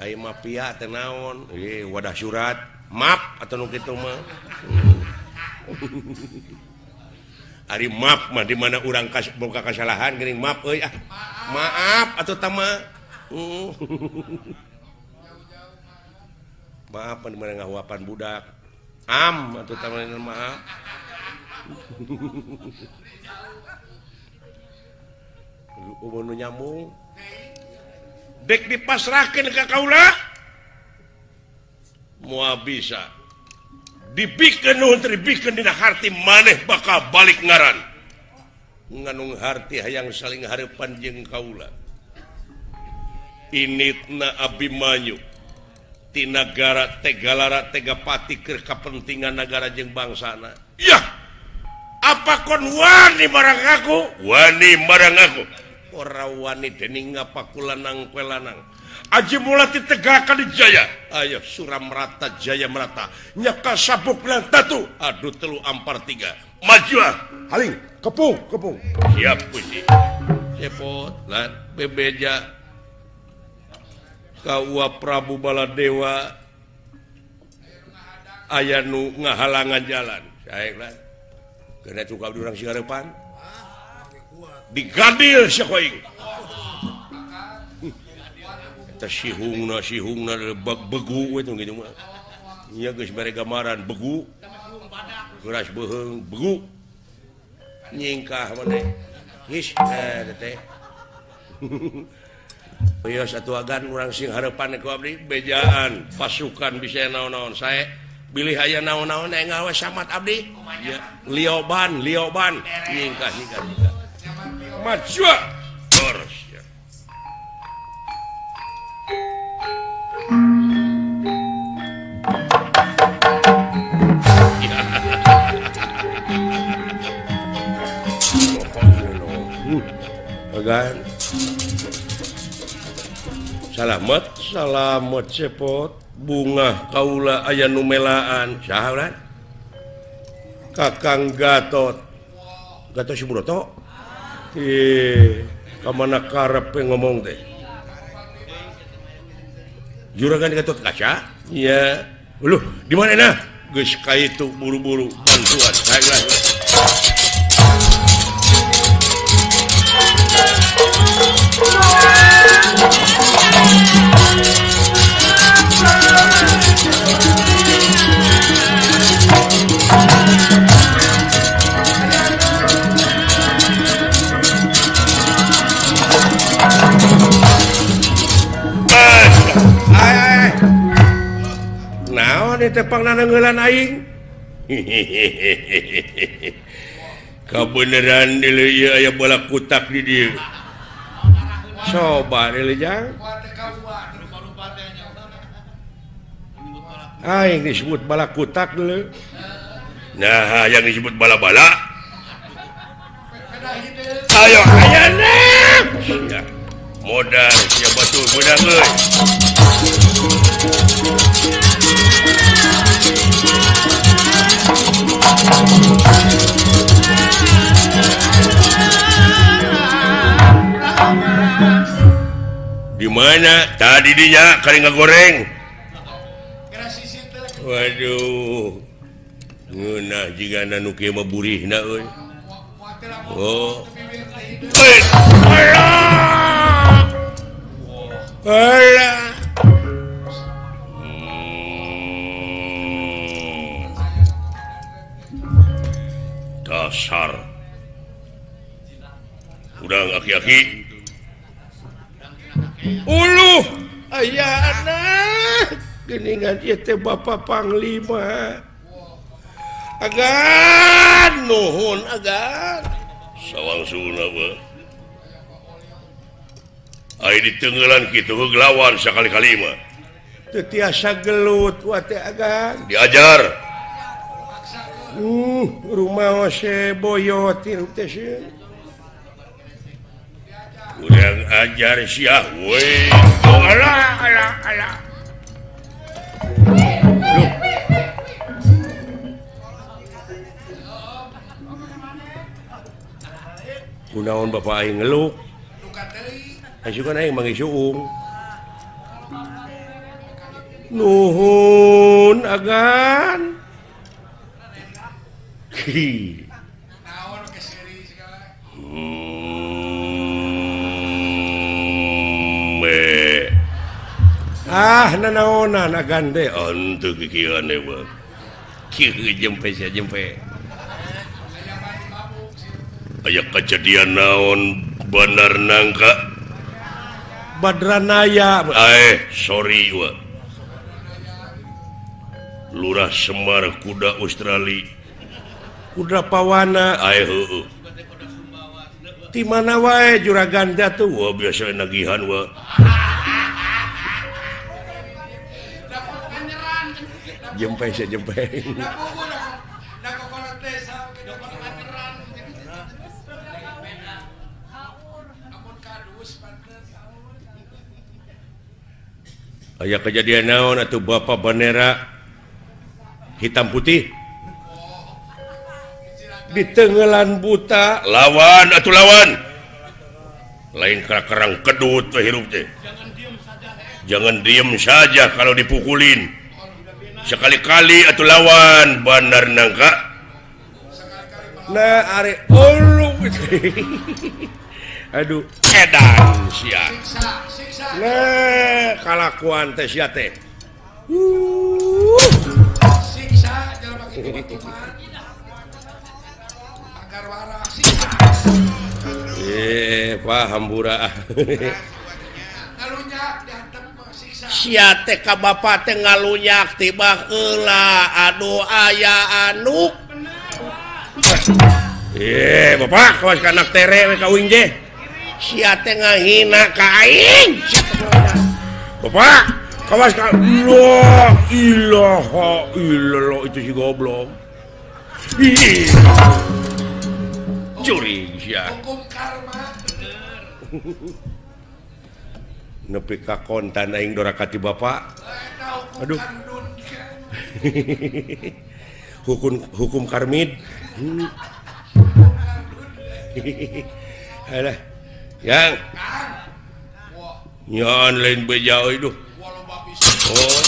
ai mafia teh naon wadah surat map atau nu kitu mah ari map mah di mana urang boga kasalahan geuning map euy maaf atuh tama maaf di mana ngahuapan budak atuh tama maaf umur nyambung dek dipasrahkeun ka kaula moal bisa dibikeun nuhun dibikeun dina harti maneh bakal balik ngaran nganung harti hayang saling hareupan jeung kaula initna Abimanyu ti nagara Tegalara Tegapati keur kapentingan nagara jeung bangsana yah apa kon wani marang aku ora wani dening ngapakulanang pelanang aji mulati tegakan jaya ayo Suramrata Jaya Merata nyaka sabuk lantatu aduh telu ampar tiga maju haling kepung siap puji cepot lan bebeja kaua Prabu Baladewa aya nu ngahalangan jalan saelah kena cukup di orang singarepan digadil sia koing eta sihungna begu itu gitu mah nya geus mere gambaran begu geras beheung begu nyingkah maneh his teh satu agan orang sing harapan ku abdi bejaan pasukan bisa naon-naon saya bilih aya naon-naon ngawe samat abdi ya lioban nyingkah maju terus ya. Agan Salamet cepot bunga kaula aya numelaan sahabat Kakang Gatot Subroto kamana karep ngomong teh Juragan Gatot Kaca iya di mana nah geus ka itu buru-buru bantuan saya naon tepang nanangeulan aing kabeneran deuleu aya balak kutak di dieu coba deuleu aing disebut balak kutak deuleu nah yang disebut bala-bala ayo ayana ya modal sia batur modal euy di mana tadi dinya kali ngagoreng waduh ngeunah jigana nu kieu mah burihna euy oh alah dasar udang aki-aki uluh ayana geningan ieu teh Bapak Panglima agan nuhun agan sawangsuna mah ai ditenggelan kitu gelawan sakali-kali mah teu tiasa gelut wa teh agan diajar rumah ose boyot ieu teh urang ajar sia we alah kunaon bapak aing ngeluk asukan aing manggih suung nuhun agan naon keseri segala nanaonan agan teh ontu kikieuan teh mah kieu jempe sia jempe aya kejadian naon Bandar Nangka Badranaya sorry wa Lurah Semar kuda Australia kuda pawana heueuh di mana wae juragan tuh wah biasa nagihan wa jempe sia jempe aya kejadian naon atuh Bapak Bandera hitam putih di tenggelan buta lawan atuh lawan lain kerang kedut teh hirup teh jangan diem saja kalau dipukulin sekali-kali atuh lawan Bandar Nangka nah are aduh edan sia nah kalakuan teh sia teh siksa jangan pakai tuman agar waras siksa paham burah sia teh ka bapa teh ngalunyak tiba heula aduh aya anu bapak kawas ka anak tere we kawin je sia teh ngahina ka aing bapak kawas ka la ilaha illallah itu si goblok curi sia hukum karma nepi ka kontan aing dorakati bapak hukum aduh kardun hukum karmid alah yang nyan lain beja itu walau bapis oh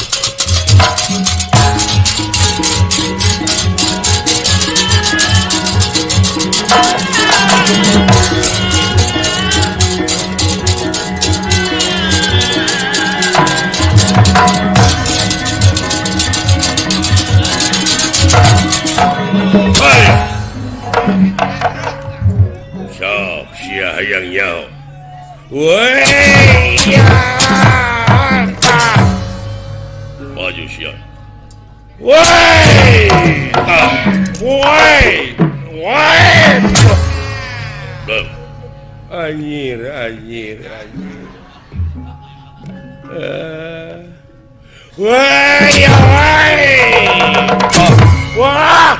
sok sia hayang nyao woi ya maju sia woi woi anjir woi wah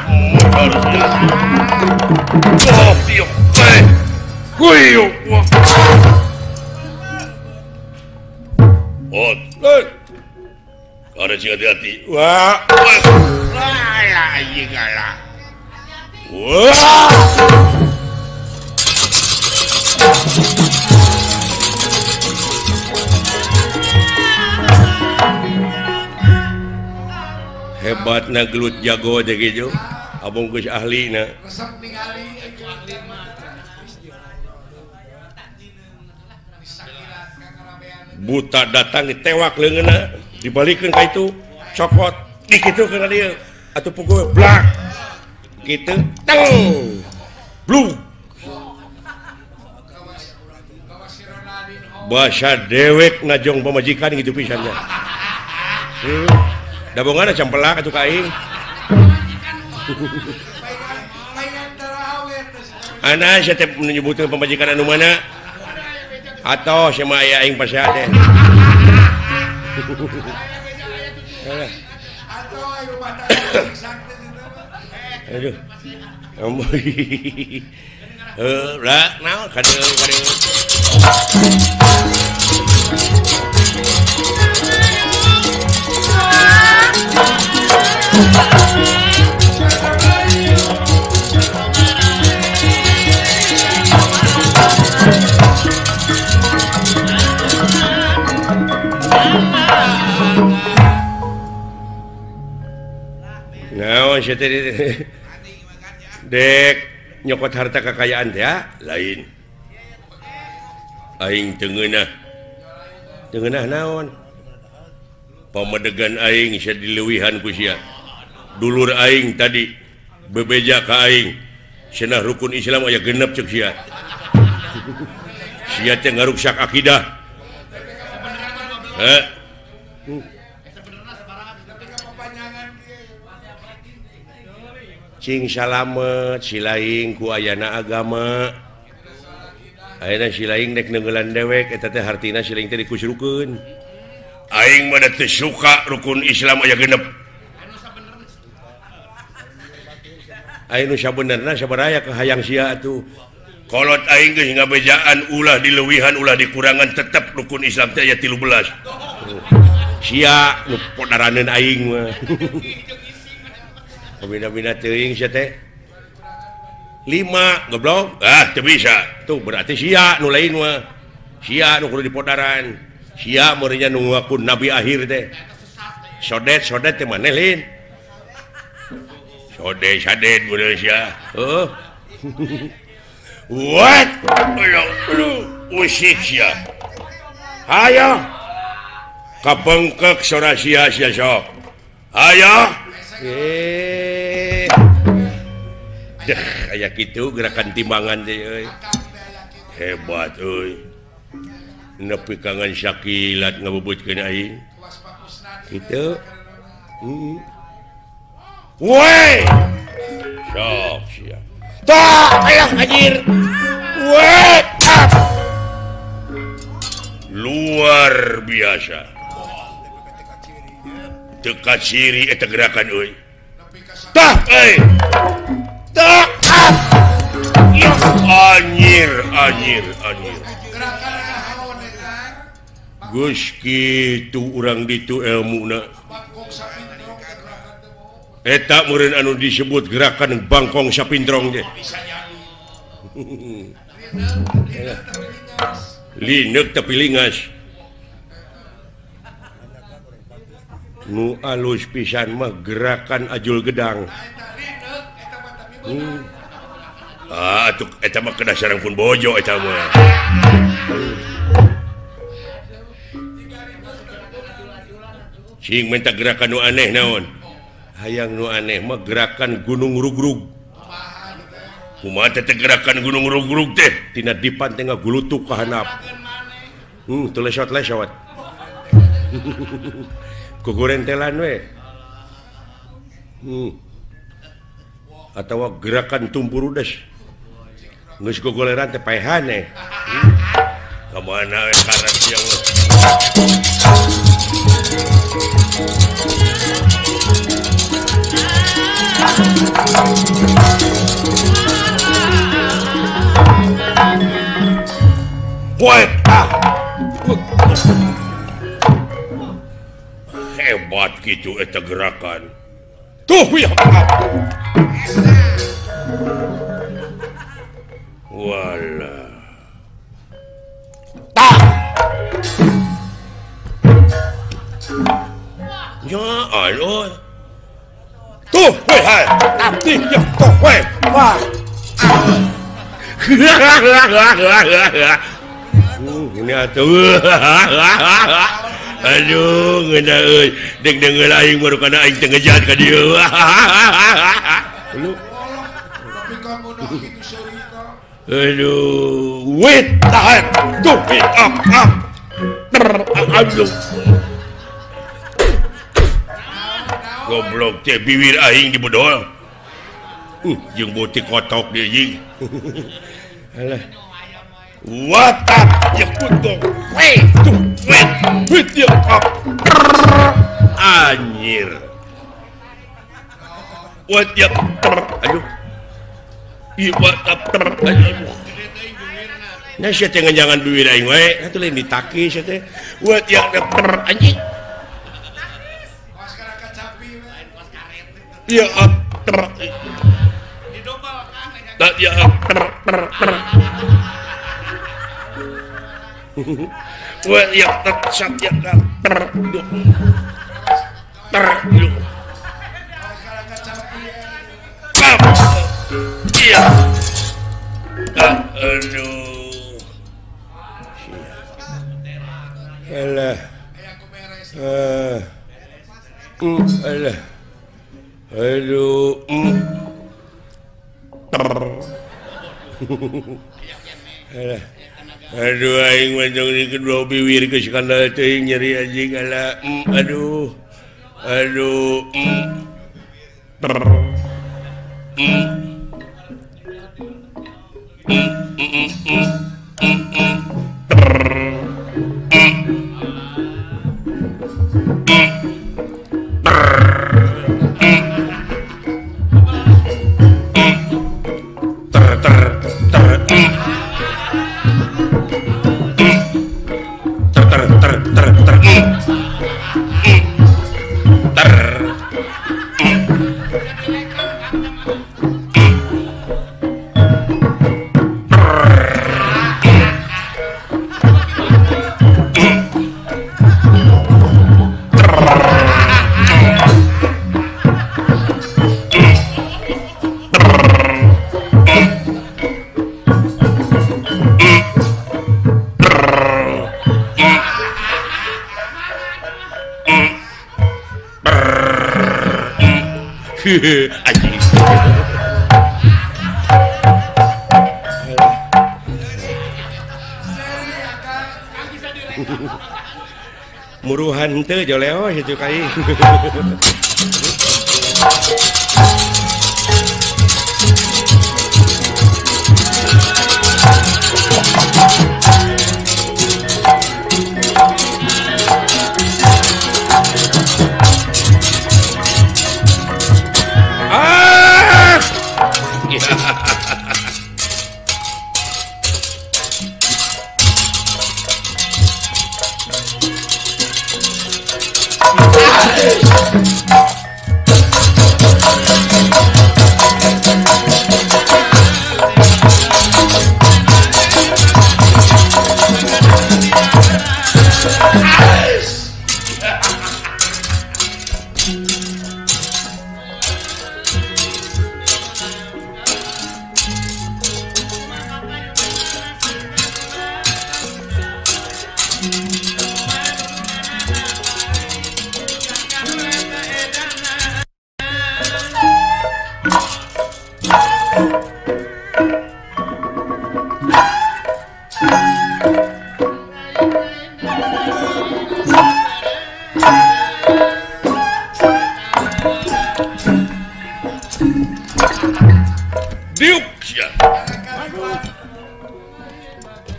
ada sih hati-hati. Wah, hebatna gelut jago aja gitu. Abang geus ahlina. resep ningali buta datang ditewak leungeunna dibalikeun ka itu cokot dikitukeun ka dieu atuh pukul blak kitu tang bluk bahasa dewek ngajong pamajikan gitu pisannya dabonganna campelak atuh ka aing ana saya teh menyebutkeun pamajikan anu mana atau sama aya aing pasea teh aduh amoi lah naon kadeu naon sia teh dek nyokot harta kekayaan teh lain aing teu ngeunah naon pamadegan aing sia dileuwihan ku sia dulur aing tadi bebeja ka aing cenah rukun Islam aya genep ceuk sia sia teh ngaruksak akidah cing salamet silaing ku ayana agama ayeuna silaing dek neunggelan dewek eta teh hartina silaing teh dikusrukeun aing mah teu suka rukun Islam aya genep anu sabenerna sabaraha ka hayang sia atuh kolot aing geus ngabejaan ulah dileuwihan ulah dikurangan tetep rukun Islam teh aya 13 sia nu podaraneun aing mah bina-bina teuing sia teh 5 goblok teu bisa tuh berarti sia nu lain mah sia nu kudu dipodaran sia meureunnya nu ngaku nabi akhir teh sodet teh maneh lin sodet bener sia what usik sia hayo kapengkek sora sia sok hayo kayak gitu gerakan timbangan deh hebat euy nepi kangen syakilat ngabubutkeun aing gitu. Woi. Sok sia. Tak, alah anjir. Woi. Luar biasa. Teka ciri eta gerakan euy. Tah, tah. Ya anjir. Gus kitu urang ditu ilmuna. Eta meureun anu disebut gerakan bangkong sapintrong ge. Lineuk tapi lingas. Nu alus pisan mah gerakan ajul gedang. Atuh eta mah kedah sareng pun bojo eta mah. Cing minta gerakan nu aneh naon? Hayang nu aneh mah gerakan gunung rugrug. Kumaha teh gerakan gunung rugrug teh tina dipan teh ngagulutuk ka handap. Teu lesot-lesot. Kugurentelan we. Atawa gerakan tumpurudes. Geus gogoleran teh paehan we. Kamana we karan siang we. Hebat gitu eta gerakan. Tuh ya. Walah. Tah. Ya aloh. Tuh, weh hai. Tapi ya tuh weh. Wah. Ini atuh. Aduh, ngeuna euy. Deng deungeul aing baru kana aing teu ngejat ka dieu. Tapi kamu dah gitu cerita. Aduh, wait, tahan. Tuh, wait, up. Aduh. Goblok teh bibir aing dibodol. Jeung beuti kotok dia jeung. Alah. Watak ya kutu. Wait ya up. Anjir. What ya. Aduh. Iwat up. Aduh. Nah sia teh jangan bibir aing we. Atuh lain ditaki sia teh. What ya anjing. Ya up. Tak ya up. Wah ya tersat ya kan iya aduh alah alah aduh alah. Aduh aing mancung di kedua bibir ke skandal teuing nyeri anjing ala aduh anjing. muruhan teu joleo itu kai.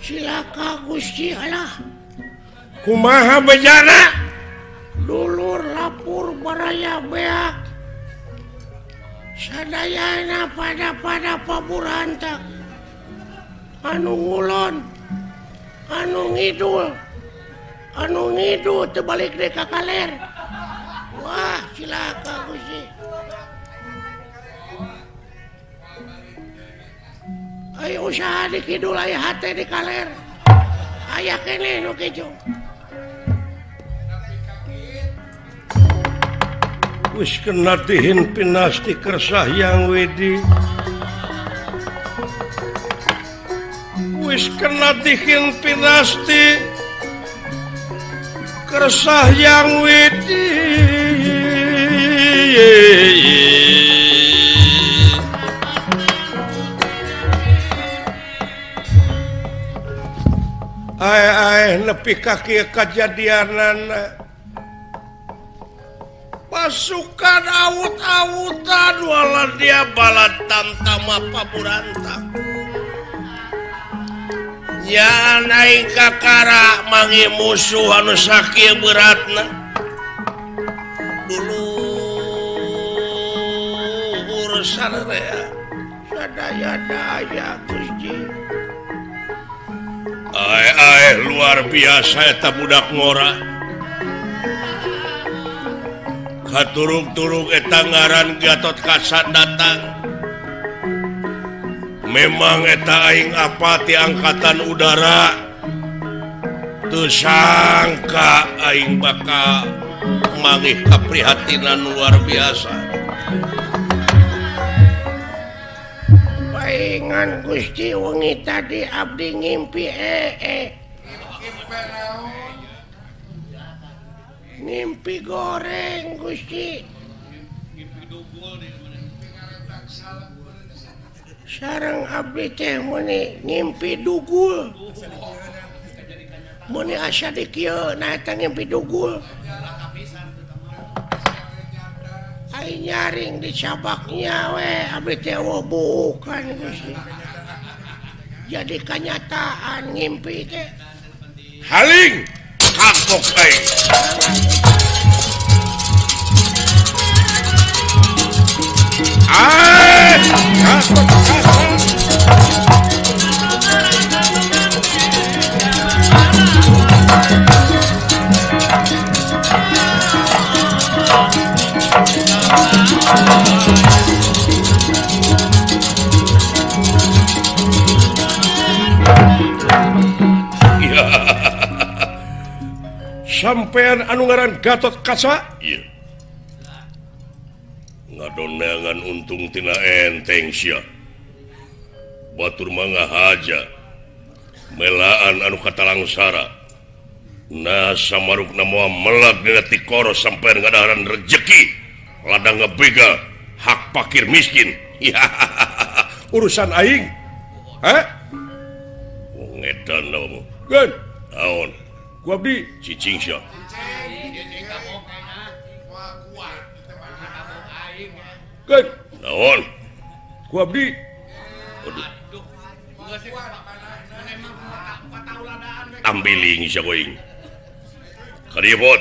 Cilaka Gusti Allah. Kumaha bejana? Dulur lapur baraya beak. Sadayana pada paburanta. Anu ngulon, anu ngidul terbalik dek ka kaler. Wah, cilaka Gusti. Ayo usaha di kidul aya hate di kaler. Aya kene nu kitu. Wis kena dihin pinasti kersah yang wedi. Wis kena dihin pinasti kersah yang wedi. Ae nepi kaki kejadianan pasukan awut-awutan wala dia balat tamtama paburanta nya naik kakara mangi musuh anu sakieu beratna dulu urusan rea sadaya-daya Gusti. Luar biasa eta budak ngora. Katurug-turug eta ngaran Gatot Kaca datang. Memang eta aing apati angkatan udara. Teu sangka aing bakal mangih kaprihatinan luar biasa. Paingan Gusti wengi tadi abdi ngimpi ngimpi goreng Gusti. Sareng abdi teh meuni ngimpi dugul. Meuni asa di kieu nah eta ngimpi dugul. Ai nyaring di cabaknya we abdi teh bukan Gusti. Jadi kenyataan ngimpi teh. Haling kangkok aing. Gatot Kaca. Sampean anu ngaran Gatot Kaca? Iya. Ngadonangan untung tina enteng sia. Batur mangga haja. Melaan anu katalangsara. Nah samarukna moal melag dina ti koro sampean ngadaharan rejeki. Ladang ngebegal hak fakir miskin. Urusan aing. Hah? Wong edan naon. Gan. Naon? Ku abdi cicing sia. Kan naon ku abdi ambiling sia going ka dieu pot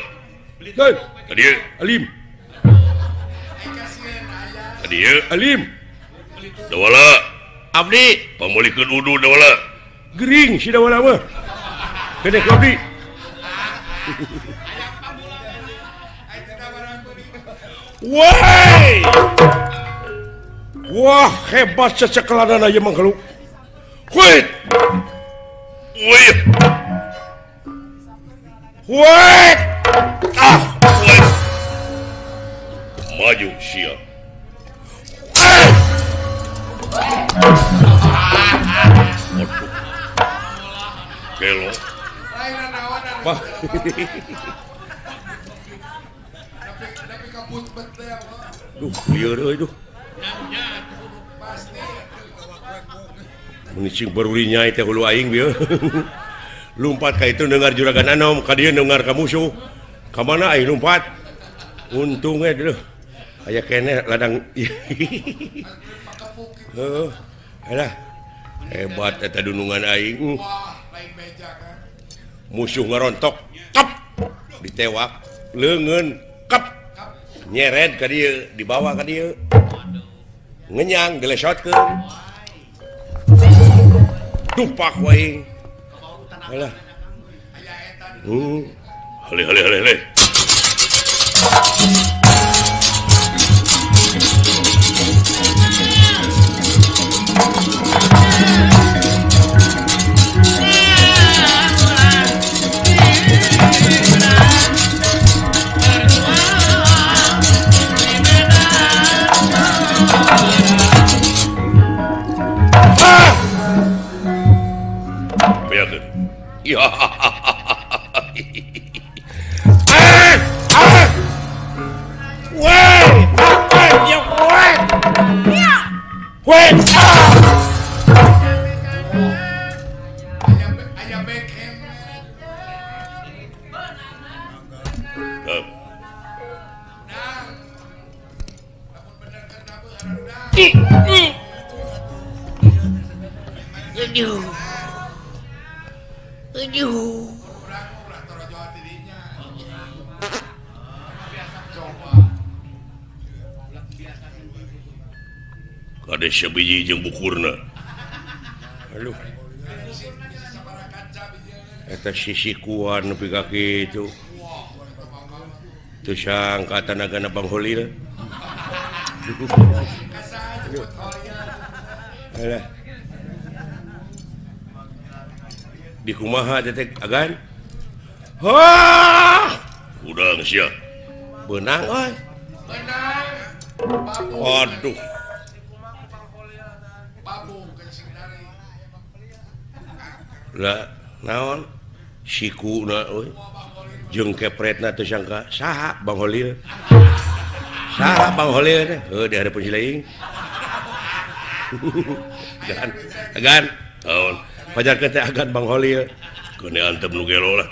kan ka dieu alim ka dieu alim dawala abdi pamulikeun udu dawala gering si dawala mah kedek abdi woi wah hebat cecekelanana ieu mah kalau wait wait wait wait maju sia kelo Pak tapi kabut betul duh lieur euy duh menicing baru nyai teh hulu aing bieu lumpat ka itu dengar juragan anom ka dieu dengar ka musuh ka mana aing lumpat untung we deuh aya keneh ladang heuh alah hebat eta dunungan aing lain meja kan musuh ngarontok kap ditewak leungeun kap nyeret ka dieu dibawa ka dieu ngenyang gelesotkeun dupak wae alah hale hale hale hale ya woi apa ya woi ya woi ayam beken Aduh. Kade sabiji jeung bukurna. Aduh. Eta sisikuan nepi ka kitu. Teu sangka tanagana Bang Holil. Alah. Di kumaha tetek agan? Hah! Udang sia. Beunang euy. benang Waduh. babu kencing dari Lah naon? Sikuna euy. Jeung kepretna teu sangka saha Bang Holil. Saha Bang Holil teh? Heuh di hadapan si laing. Agan. Naon? Pajarkeun teh agan Bang Holil. Kene antep nu gelo lah.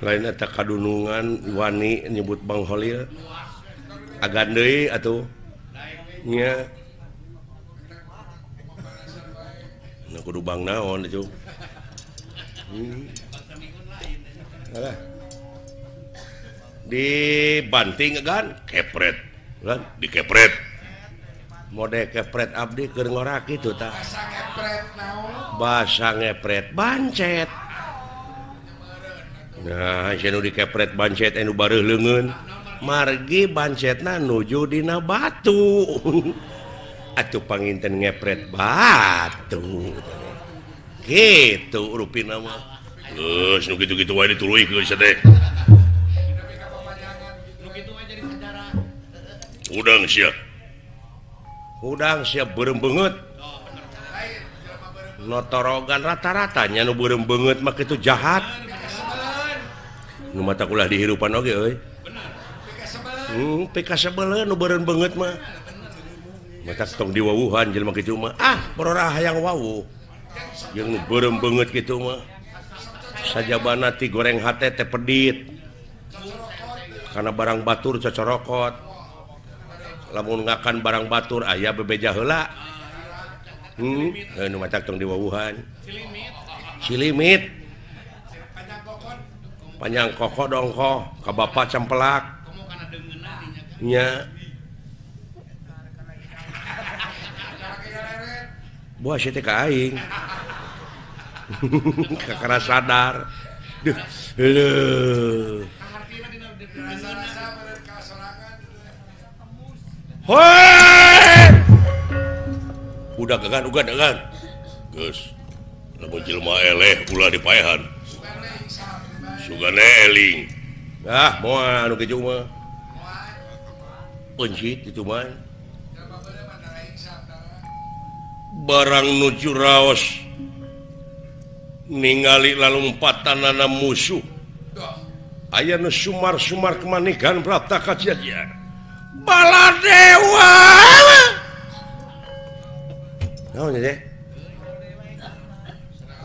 Lain eta kadunungan wani nyebut Bang Holil. Agan deui atuh. Nya. Nah kudu bang naon itu. Alah. Dibanting kan kepret. Lan dikepret. Mode kepret abdi keur ngorak kitu tah. asa ngepret naon Basa ngepret bancet. Nah, anu dikepret bancet anu bareuh leungeun. Margi bancetna nuju dina batu. Atuh panginten ngepret batu. Gitu rupina mah. Geus nu kitu-kitu wae dituluykeun sia teh. Udang sia. Udang sia beureum beungeut. Notorogan rata-rata nya nu beureum beungeut mah kitu jahat. Nu mata kulah dihirupan oge euy. Pika sebeleun nu beureum beungeut mah. Mata tong diwawuhan jelema kitu mah. Ah, porora hayang wawuh. Jeung nu beureum beungeut kitu mah. sajabana ti goreng hate teh pedit karena barang batur cocorokot lamun ngakan barang batur aya bebeja heula nu macak tong diwawuhan cilimit panjang koko dongko ka bapa cempelak nya buah sih teh ka aing kakara sadar duh leuh hoi udah gagan geus lamun jelema eleh ulah dipaehan sugane eling moal anu kitu mah pencit itu mah barang nuju raos ningali lalumpatanana musuh aya nu sumar-sumar kemanikan prapta kajajar Baladewa naon teh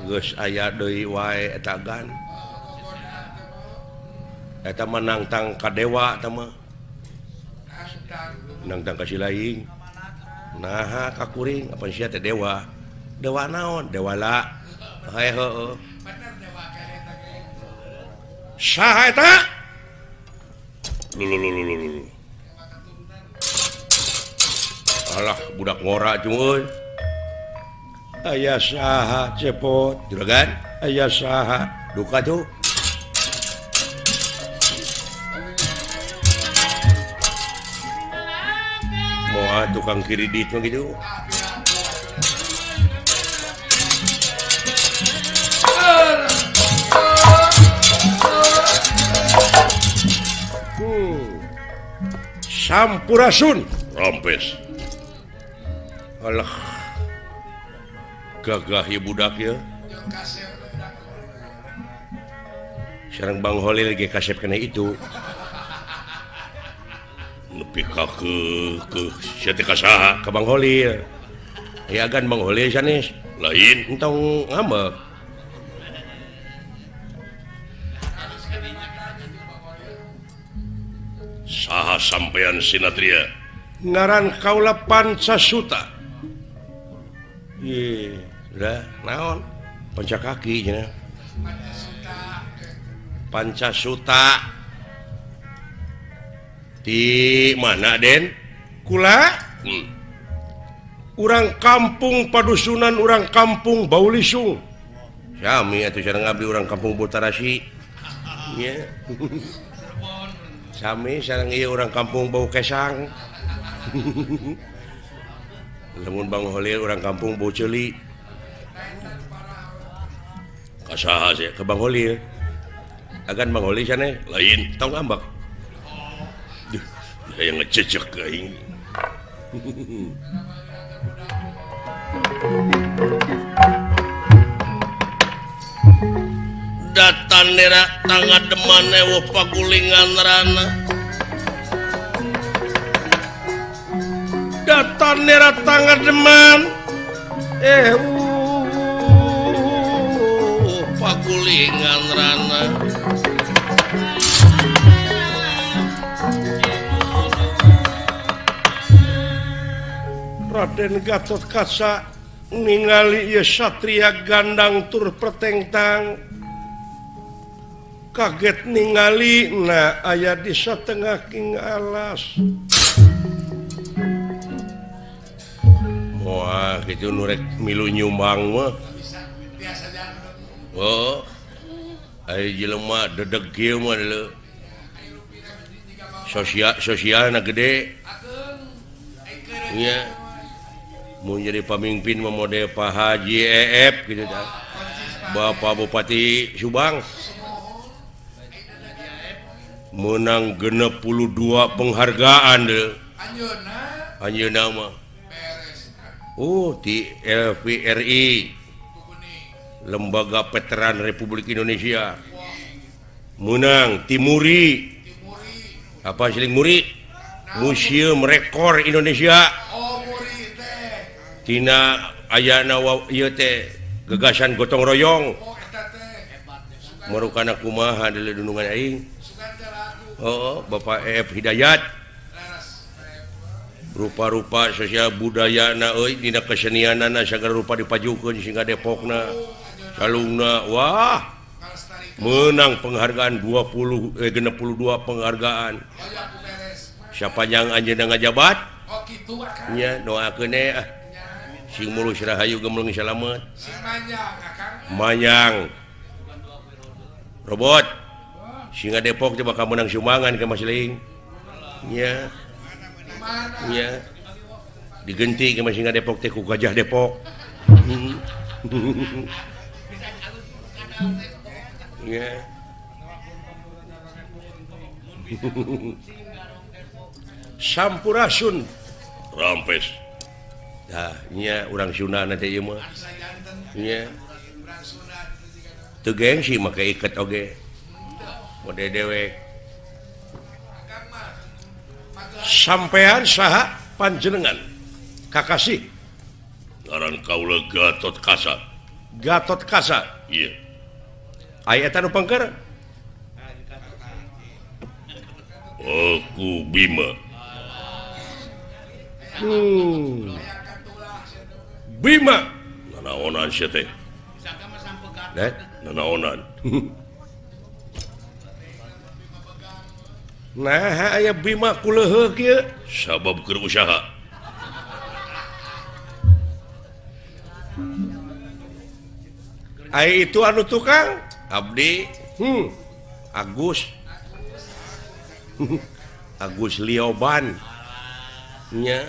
geus aya deui wae eta gan eta menang tang ka dewa eta mah menang tang ka silaing nah ka kuring apa sia teh dewa naon dewala hae heueuh saha eta lulu alah budak ngora cung euy aya saha cepot juragan aya saha duka tuh moal tukang kredit mah gitu Sampurasun rompes alah gagah ya budak ya sareng Bang Holil ge kasep kena itu nepi ka ke sia teh ka saha ka Bang Holil aya gan Bang Holil sanes lain entong ngambek saha sampean sinatria ngaran kaula Pancasuta ye udah naon pancakaki cenah Pancasuta di mana Den kula urang kampung padusunan urang kampung Baulisung sami atuh sareng abdi urang kampung Butarasi nya sami sareng ieu urang kampung Bau Kesang lamun Bang Holil urang kampung Bau Ceuli kasaha sih ke Bang Holil agan Bang Holil sana lain tong ambak duh aya ngececek aing datan nera tangga demane wo pagulingan rana datan nera tangga deman pagulingan rana Raden Gatot Kaca ningali ieu satria gandang tur pertengtang kaget ningali nah aya di satengah king alas wah gitu nurek milu nyumbang mah oh aya jelema dedeg kieu mah leuh sosialna gede nya mau jadi pemimpin model Pak Haji EF gitu kan Bapak Bupati Subang menang 62 penghargaan deh anjeunna mah di LVRI Lembaga Veteran Republik Indonesia menang Timuri apa siling muri Museum Rekor Indonesia tina ayana ieu teh gagasan gotong royong Marukana kumaha di dunungan aing. sugan teh lagu Oh, Bapak F Hidayat. laras Rupa-rupa sosial budayana euy dina kesenianana sagala rupa dipajukeun sehingga Depokna. Calungna wah kalestari menang penghargaan 62 penghargaan. aya ku beres Siapa yang anjeunna ngajabat? oh kitu akang Nya doakeun ah. Sing mulus rahayu gemleng salamet. si manjang akang Manyang. Robot. Singa Depok coba kamu menang sumbangan ke Mas Ling. Nya, mana nya. Digenti ke Mas Singa Depok teh ku Gajah Depok. Nya. Sampurasun rampes. Dah, nya urang Sunda nanti ieu mah. Nya. urang sunat itu juga Teu gengsi make iket oge. Mode dewek. akang mah magelang Sampean saha panjenengan? Kakasih. Ngaran kaula Gatot Kasa. Gatot Kasa. Iya. Aya eta nu pangker? Aku Bima. Bima. Nanaonan sia teh? Nanaonan. Nah, aya Bima kuleheuk kieu sabab keur usaha. Aya itu anu tukang abdi Agus. Agus Lioban. Nya.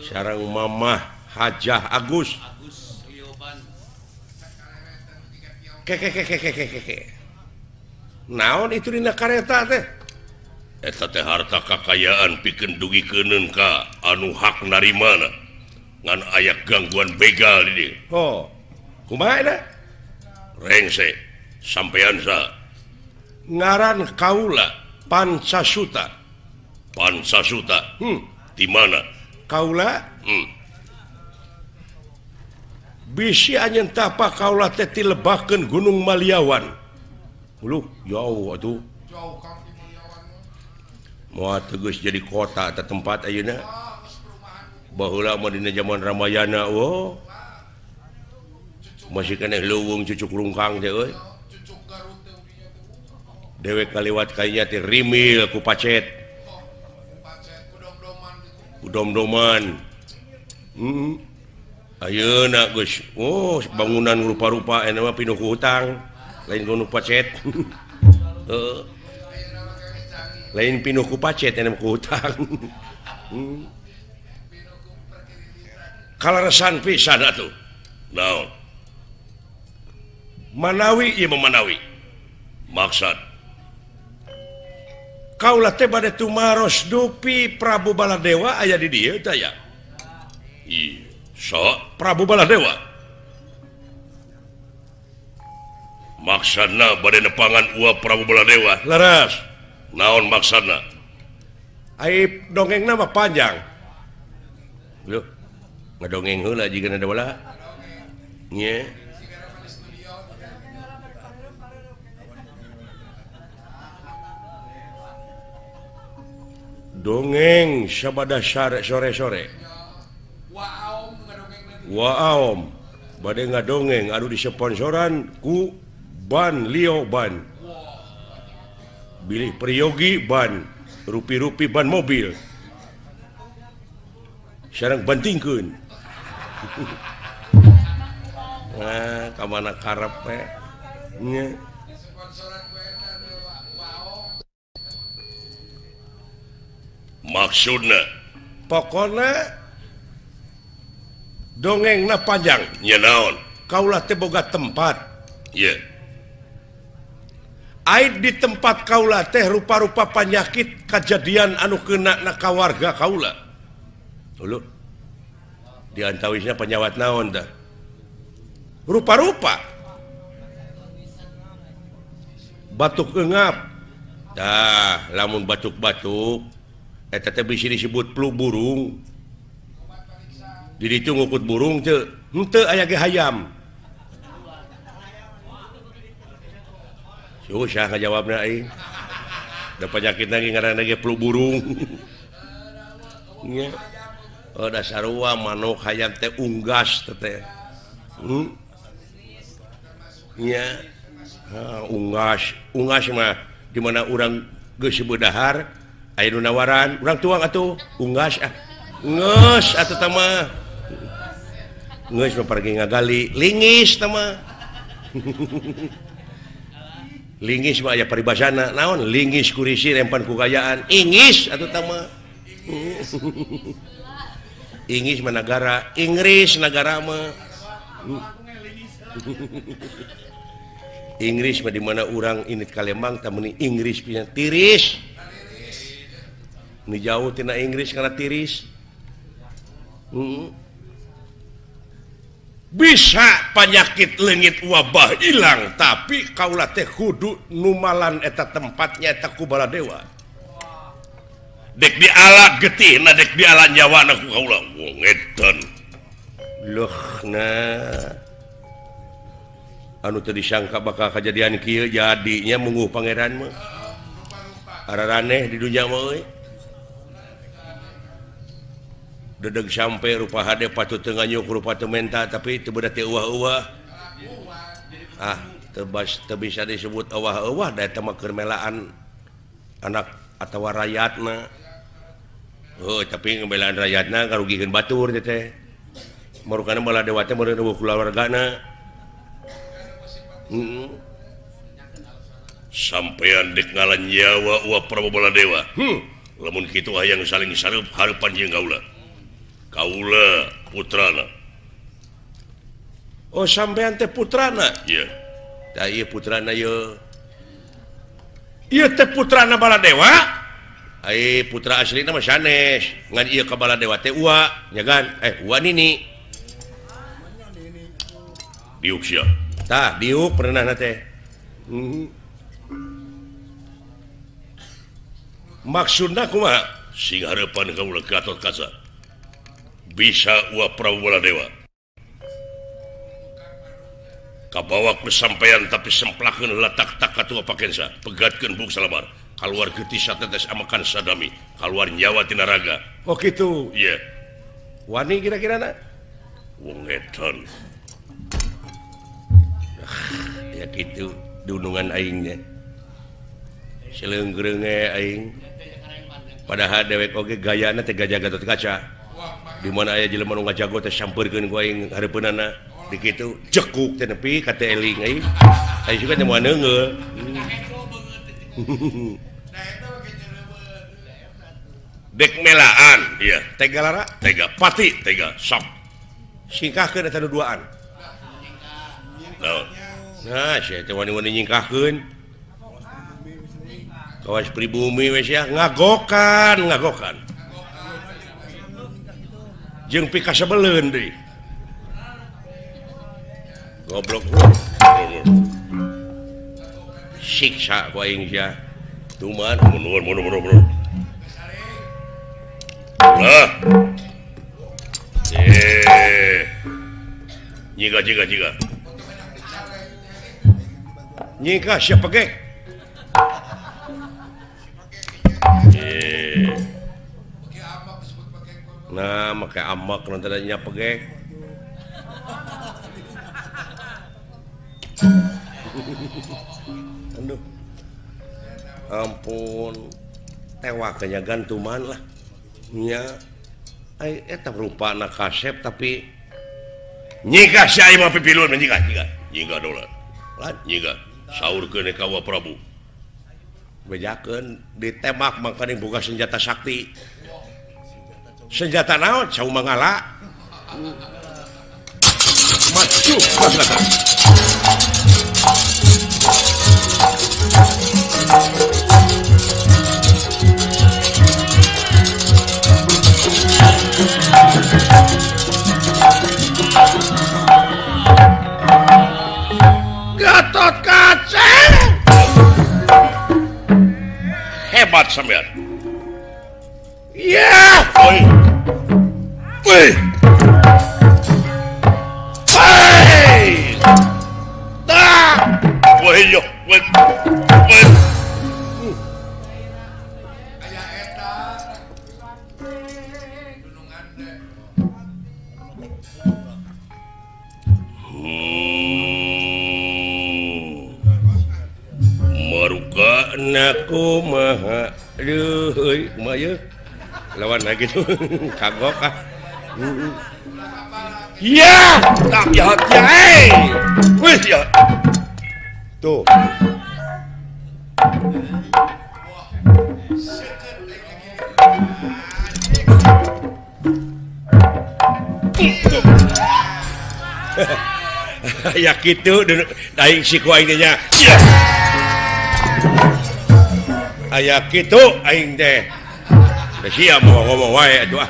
Sareng Mamah Hajah Agus. Keke. Naon itu dina kareta teh? Eta teh harta kakayaan pikeun dugikeun ka anu hak narimana. Ngan aya gangguan begal di dieu. Oh. Kumaha eta? Rengse. Sampean sa. Ngaran kaula Pancasuta. Pancasuta. Di mana? Kaula? Bisi anjeun tapa kaula teh ti lebakeun Gunung Maliawan. Uluh, jauh atuh. jauh kang di Mulyawan Moal tegas jadi kota atau tempat ayeuna. geus perumahan Baheula mah dina zaman Ramayana, oh. Masih keneh leuweung cucuk lungkang teh euy. cucuk Garut teh udinya teh Dewek kaliwat kaynya teh rimil ku pacet, pacet kudom-doman gitu udom-doman. Ayeuna geus, oh bangunan rupa-rupa eta mah pinuh ku hutang, lain gunung pacet. Heeh. ayeuna mah geus canggih Lain pinuh ku pacet eta mah ku hutang. pinu ku perkiritisan Kalaresan pisan atuh. Naon? Manawi ieu Manawi. Maksud kaula teh bade tumaros dupi Prabu Baladewa aya di dieu teh ya. Iya, so Prabu Baladewa. Maksudna bade nepangan uap Prabu Baladewa. Leres. Naon maksudna? Ai dongengna mah panjang. Loh, ngadongeng heula jigana da bala. Nya. Dongeng sabada sore-sore. waom ngadongeng lagi Waom bade ngadongeng anu disponsoran ku Ban Lio Ban. Bilih Priyogi Ban, rupi-rupi ban mobil. Sareng bantingkeun. Nah, ka mana karep we? Nya. sponsoran ku eta teh waom Maksudna pokona dongengna panjang nya naon kaula teh boga tempat ye ait di tempat kaula teh rupa-rupa penyakit kejadian anu kena na kawarga kaula dulu diantawisnya penyawat naon tah rupa-rupa batuk eungap dah lamun batuk-batuk eta teh bisa disebut flu burung. Di ditu ngukut burung teu, henteu aya ge hayam. susah ngajawabna aing. Da penyakit lagi ngaranna ge flu burung. Nya. Oh da sarua manuk hayang teh unggas teh. Nya. Unggas mah di mana urang geus beudahar aya nu nawaran, urang tuang atuh unggas ngeus atuh tah mah. Ngeus mah pergi ngagali, lingis tah mah. Lingis mah aya paribasana naon lingis kurisi rempan ku gayaan ingis atuh tah mah. Ingis mah negara Inggris negara mah. Inggris mah di mana urang init Kalembang tah meuni Inggris pisan tiris. Nu jauh tina Inggris kana tiris. Bisa penyakit leungit wabah hilang tapi kaula teh kudu numalan eta tempatnya eta ku Baladewa. Dek diala getihna dek diala nyawana ku kaula. Wong edan. Lohna anu teu disangka bakal kejadian kieu jadinya munguh pangeran mah. Araraneh di dunya mah euy. Dedeg sampai rupa hade patut teu nganyuk rupa teu menta tapi teu beuda teu euwah-euwah. Teu bisa disebut euwah-euwah da eta mah keur melaan anak atawa rakyatna. Tapi ngebelaan rakyatna karugikeun batur teh. Marukana Baladewa teh meureun eueuh kulawargana. Sampean dek ngalan nyawa uap Prabu Baladewa. Lamun kitu hayang saling sareup hareupan jeung kaula. Kaula putrana. Oh sampean teh putrana? Iya. Da ieu putrana ieu. Ieu teh putrana Baladewa? Ai putra aslina mah sanes. Ngan ieu ka Baladewa teh ua, nyagan. Ua nini. Diuk sia. Tah diuk pernah teh. Maksudna kumaha? Sing hareupan kaula Gatot Kaca. Bisa uap Prabu Baladewa kabawa ku sampean tapi semplakeun letak tak katua pakensa pegatkeun buk salamar kaluar getih satetes amakan sadami kaluar nyawa tina raga. Oh kitu. Iya. Wani kira-kira na wong edan. Ya kitu dunungan aingnya seleunggereunge aing padahal dewek oge gayana teh gajah Gatot Kaca. Di mana aya jelema nu ngajago teh sampeurkeun ku aing hareupeunana di kitu jekuk teh nepi ka teh eling aing. Aing juga teh moal neungeul. Dek melaan ieu tega lara tega pati tega sok. Singkahkeun eta nu duaan. Nah, sia teh wani-wani nyingkahkeun. Kawas pribumi we sia ngagokan. Jeung pika sabeleun deui. Goblok. Siksa ku aing sia. Tuman mun. Lah. Jiga. Nyika siapa ge? Nah, make amak nanti nya pegek. Aduh. Ampun. Tewa kenyagan tuman lah. Nya. Ai eta rupana kasep tapi nyika si ai mah pipilun nyika. Nyika dolar. Lan nyika saurkeun ka Wa Prabu. Bejakeun ditembak mangkana boga senjata sakti. Senjata naon cau mangala maju masyarakat Gatot Kaca hebat sampean. Ya, oi. Hey! Da! Woi yo, Aya eta dunungan deh. Maruka naku maha euy kumaha ye lawan gitu kagok ah ya tak jahat ya wis ya tuh ya gitu daing siku aing nya ya aya kitu aing teh sia mau ngomong wae atuh ah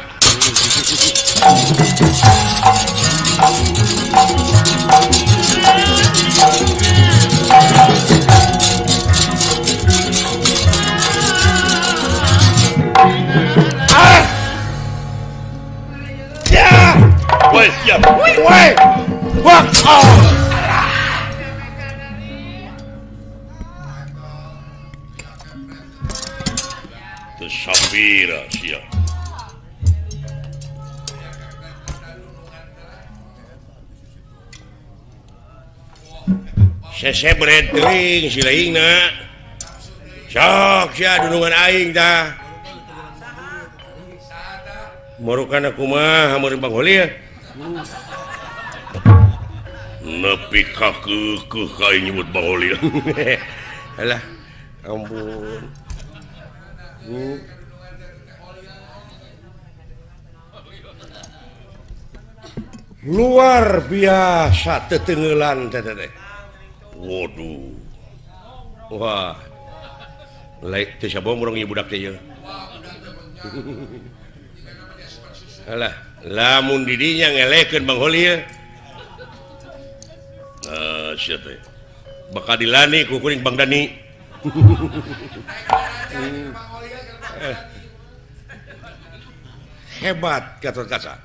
ya woi ya woi wah Sapira sia sese beredring si laingna sok sia dunungan aing tah marukana kumaha mun Bang Holi nepi ka keukeuh ka aing nyebut Bang Holi alah ampun luar biasa tetenggelan teh waduh wah lain teh sabong urang ieu budak teh ye alah lamun di dinya ngelekeun Bang Holi ye sia teh bakal dilani ku kuring Bang Dani hebat Gatot Kaca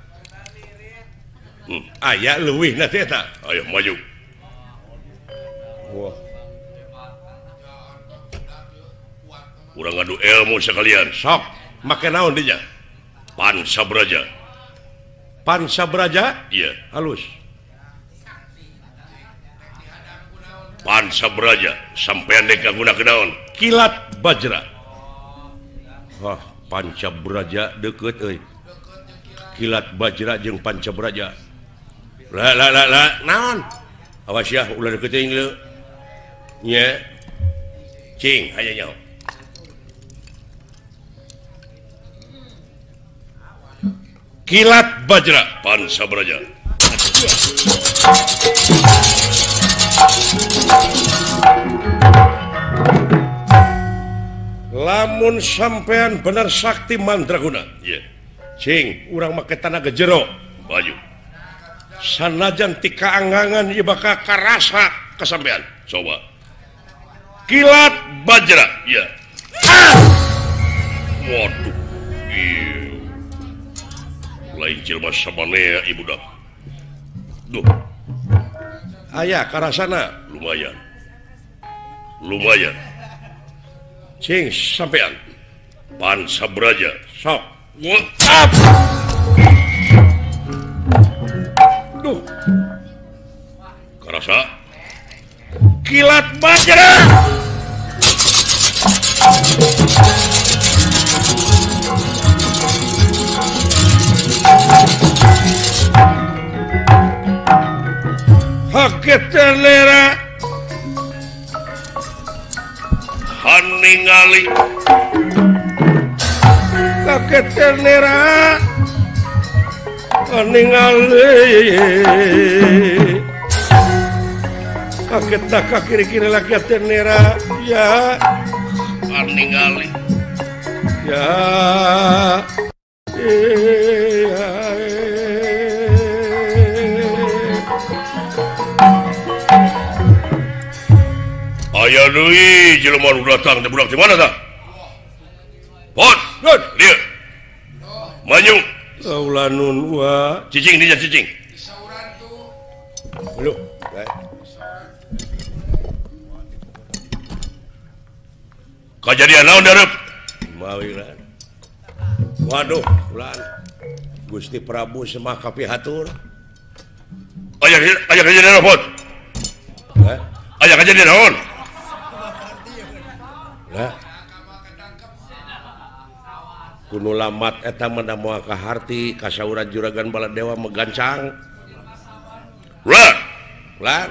aya leuwih na teh eta ayo maju wah urang ngadu ilmu sekalian sok make naon dinya Pancabraja iya halus Pancabraja sampean dek ngagunakeun naon kilat bajra wah Pancabraja deukeut euy kilat bajra jeung Pancabraja la naon awas ya ulah deukeut teuing leu nya cing aya nyaho kilat bajra Pancabraja lamun sampean bener sakti mandraguna yeah. Cing urang make tanaga jero baju sanajan ti kaangangan ieu bakal karasa kasampean coba kilat bajra ya waduh iya lain jelema samanea ibu dak duh aya karasana lumayan cing sampean Pancabraja sok whatsapp duh karasa kilat bajra haket telera haningali haket telera haningali kaget tak kiri-kiri lagi tenera ya haningali ya aya deui jelema nu datang teh budak di mana tah? Pon, dia. Maju. Saulanun wa. Cicing dia cicing. Sauran tuh. Lu. kejadian naon dareup mawi lah waduh ulan Gusti Prabu semah kapihatur aya kejadian naon aya kejadian naon lah kuno lamat eta mah moal kaharti kasauran juragan Baladewa megancang lah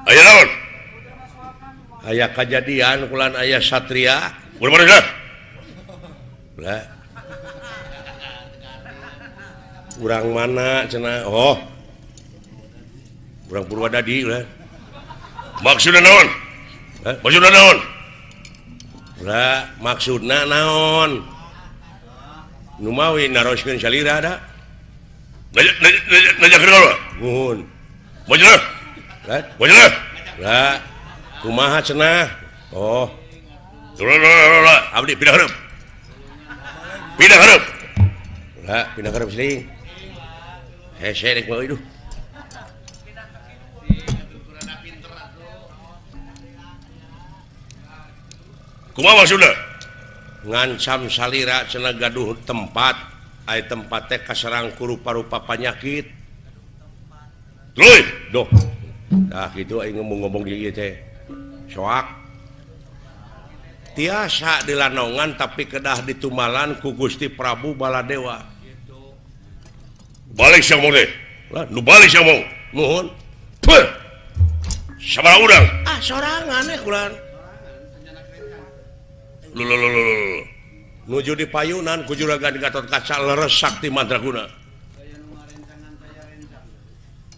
aya naon aya kejadian kulan aya satria kumaha dah lah urang mana cenah urang Purwadadi lah maksudna naon lah maksudna naon nu mawi naroskeun salira da najakeun kaula nuhun mojeuna lah kumaha cenah abdi pindah hareup lah pindah hareup sing hese rek mah iduh kumaha maksudna ngancam salira cenah gaduh tempat aya tempat teh kaserang ku rupa-rupa panyakit tuluy doh tah kitu aing ngomong di ieu teh soak tiasa dilanongan tapi kedah ditumalan ku Gusti Prabu Baladewa balik sia mong teh lah nu balik sia mong nuhun sabaraha urang sorangan kulan nuju di payunan ku juragan Gatotkaca leres sakti mandraguna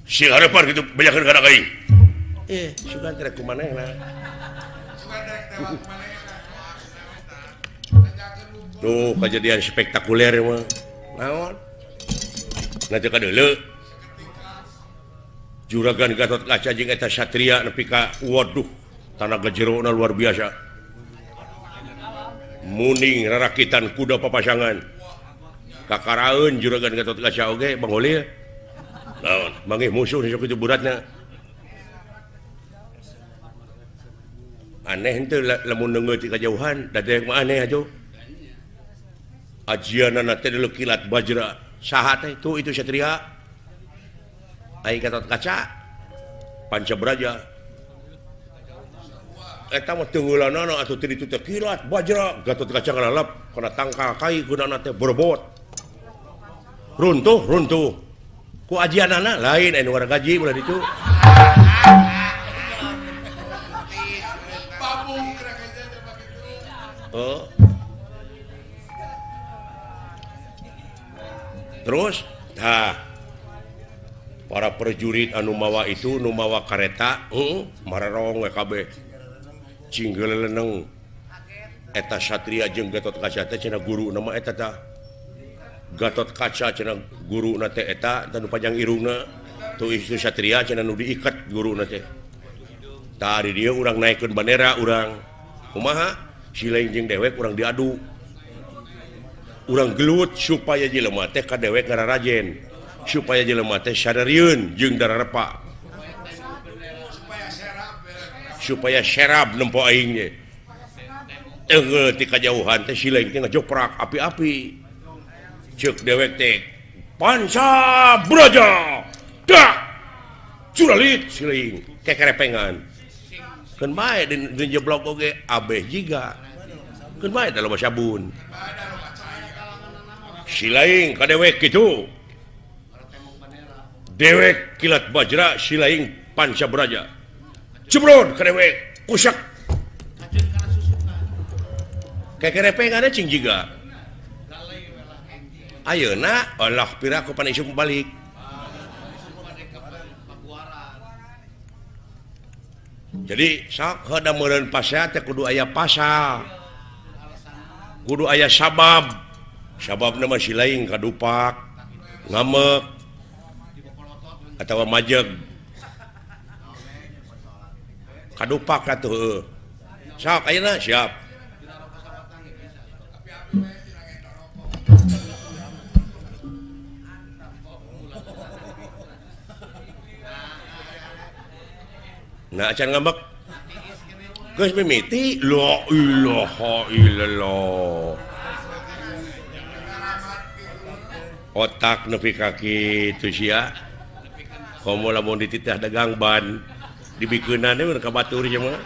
si harapan gitu banyakeun kana aing sugan rek kumanehna tuh kejadian spektakuler mah naon nanti kadeuleu juragan Gatotkaca jeung eta satria nepi ka waduh tanaga jerona luar biasa muning rarakitan kuda papasangan kakaraeun juragan Gatotkaca oge Bang Holil naon mangih musuh sok itu buratna aneh henteu lamun neungeut ti kajauhan da teh mah aneh atuh ajianana teh kilat bajra saha teh tuh itu satria ai Gatotkaca Pancabraja eta mah teungeulanana atuh teu ditu teh kilat bajra Gatotkaca ngalap kana tangkal kai gunana teh berebot runtuh ku ajianana lain anu wargaji ulah ditu terus para prajurit anu mawa itu nu mawa kareta mararong we kabeh cinggeuleleuneng eta satria jeung Gatotkaca teh cenah guru nama eta tah Gatotkaca cenah guruna teh eta tanu panjang irungna tu isu satria cenah nu diiket guruna teh tah di dieu urang naikkeun bandera urang kumaha Silaing jeung dewek urang diadu urang gelut supaya jelema teh ka dewek ngararajen supaya jelema teh sadarieun jeung dararepa supaya serab nempo aing ge teungeuh ti kajauhan teh Silaing teh ngajoprak api-api ceuk dewek teh Pancabraja dak curalit Silaing kekerepengan keun bae di jeblok oge abeh jiga keun bae da loba sabun Silaing ka dewek kitu dewek kilat bajra Silaing Pancabraja cebrod ka dewek kusak kekerepengan cing jiga ayeuna Allah pira ku pan isuk balik jadi sok hada meureun pasea teh kudu aya pasal kudu aya sababna mah Silaing kadupak ngamek atawa majeg kadupak atuh sok ayeuna siap nah acan ngambek geus mimiti la ilaha illallah otak nepi ka kitu sia komo lamun dititah dagang ban dibikeunane mun ka batur nya mah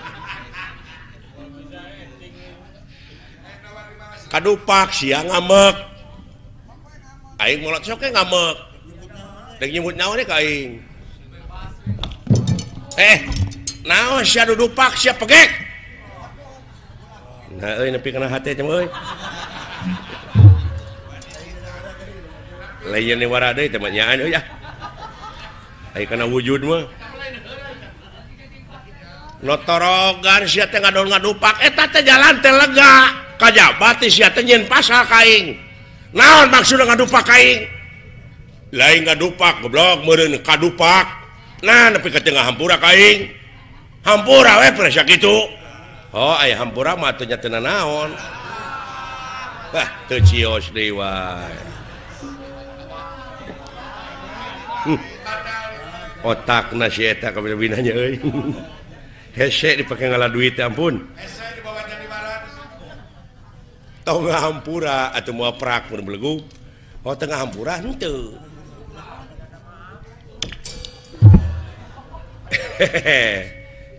kadupak sia ngamek aing molot sok ngamek dek nyebut naon ka aing naon sia dudupak sia pegek nah euy nepi kana hate cenah euy lain ni wara deui teh nyaan euy ai kana wujud mah notorogan sia teh ngadupak eta teh jalan teh lega kajabat sia teh nyeun pasal ka aing naon maksudna ngadupak ka aing lain ngadupak goblok meureun kadupak nah nepi ka tengah hampura ka aing hampura we presa kitu oh aya hampura mah teu nya teu naon teu cios deui wae otakna si eta ka bina-binanya euy hese dipake ngalah duit ampun Ese dibawa jadi barat. tong hampura atuh moal prak mun belegu oh tengah hampura henteu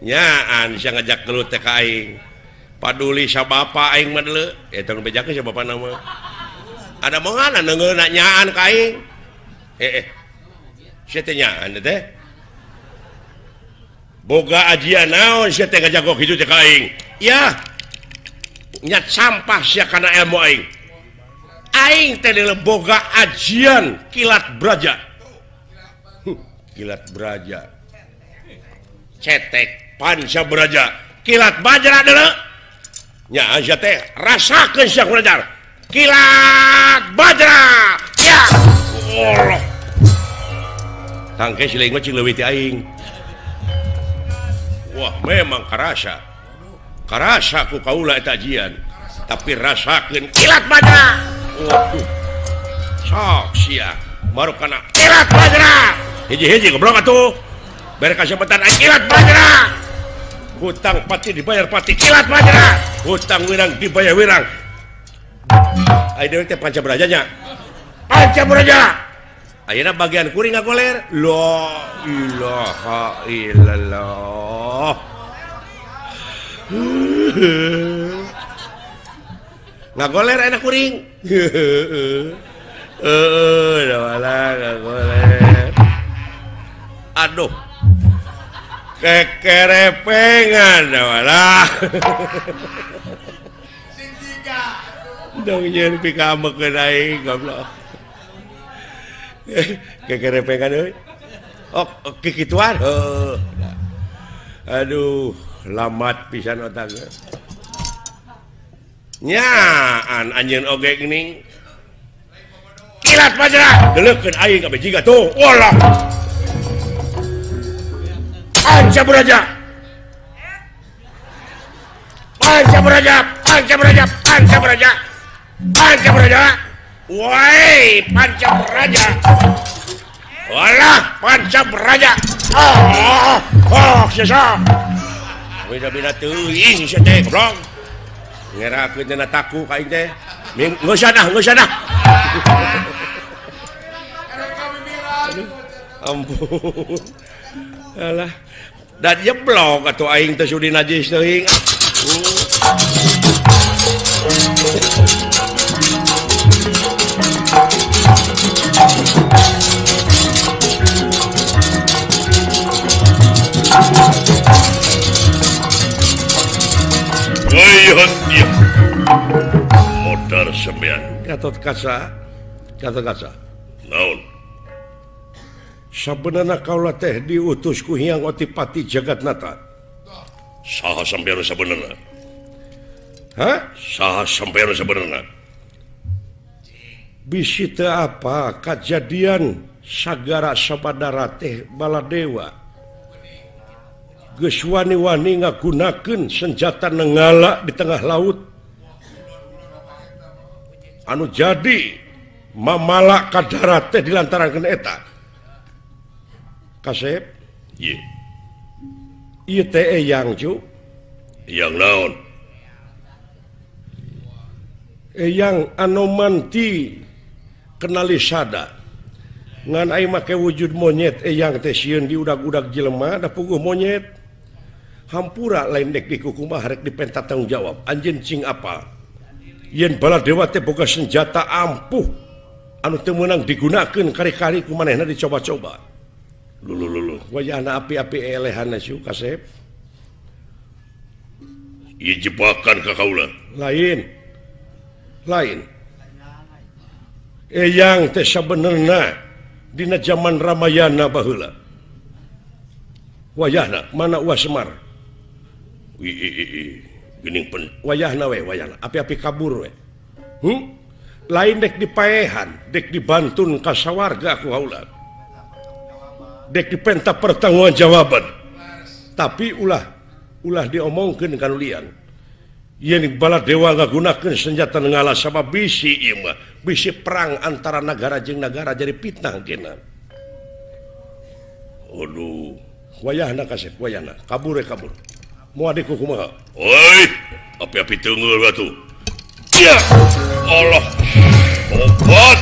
nyaan sia ngajak gelut teh ka aing paduli sabapa aing mah deuleu eta nu bejakeun sabapa nama ada mangana neungeuna nyaan ka aing sia teh nyaan teh boga ajian naon sia teh ngajak kitu teh ka aing ya nyat sampah sia kana ilmu aing teh deuleu boga ajian kilat braja kilat braja cetek panca braja kilat bajra deuleu nya sia teh rasakeun sia braja kilat bajra ya Allah tangke sileung mah cing leuwih ti aing wah memang karasa ku kaula eta ajian tapi rasakeun kilat bajra waduh sok sia marukana kilat bajra hiji-hiji goblok atuh bere kasebetan kilat bajra hutang pati dibayar pati kilat bajra hutang wirang dibayar wirang ai deui teh panca brajanya panca braja ayeuna bagian kuring ngagoler la ilaha illallah ngagoler enak kuring ngagoler aduh kekerepengan walah Sing tiga. dong nyeun pikamekeun aing goblok kekerepengan euy oh kikituan aduh lamat pisan otak nyaan anjeun oge geuning kilat bajra deuleukeun aing ka bejiga tuh walah panca braja panca braja panca braja panca braja panca braja woi panca braja walah panca braja sesa beda-beda teuing sia teh goblok ngerakeun dina taku ka aing teh geus dah Karek kami bilang. ampun alah dan jeblok atuh aing teh sudi najis teuing Wayat dia modar sembian Gatot Kaca naon sabenerna kaula teh diutus ku Hyang Otipati Jagatnata saha sampeyan sabenerna saha sampeyan sabenerna bisi teu apa kajadian sagara sabadara teh Baladewa geus wani-wani ngagunakeun senjata nenggala di tengah laut anu jadi mamala ka darat teh dilantarankeun eta Kasep ieu teh eyang cu yang naon yang anomanti kenali sada ngan ai make wujud monyet yang teh sieun di udag-udag jelema da puguh monyet hampura lain dek di kukumah harek dipenta tanggung jawab anjeun cing apa yen Baladewa teh boga senjata ampuh anu teu meunang digunakeun kari-kari ku manehna dicoba-coba lulu wayahna api-api elehanna siu Kasep ieu jebakan ka kaula lain eyang teh sabenerna dina zaman Ramayana baheula wayahna mana Uas Semar geuning pen wayahna api-api kabur we lain dek dipaehan dek dibantun ka sawarga ku haula dek dipenta pertanggungjawaban tapi ulah diomongkeun ka nulian yen Baladewa ngagunakeun senjata ngala sabab bisi ieu mah bisi perang antara negara jeung negara jadi fitnah kena aduh wayahna Kasep wayahna kabur moal diku kumaha oi api-api teungeul batu ya Allah obat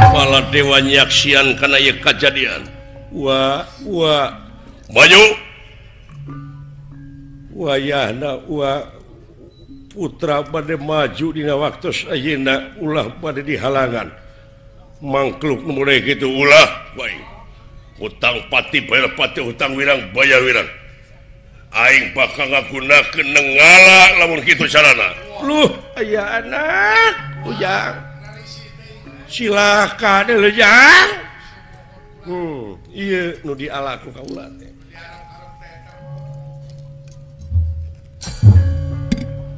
Baladewa nyaksian kana ieu kajadian wa maju wayahna putra bade maju dina waktu ayeuna ulah bade dihalangan mangkluk nu mulai kitu ulah baik hutang pati bayar pati hutang wirang bayar wirang aing bakal ngagunakeun nengala lamun kitu carana luh aya anak ujang silakan Ujang ieu nu dialaku kaula teh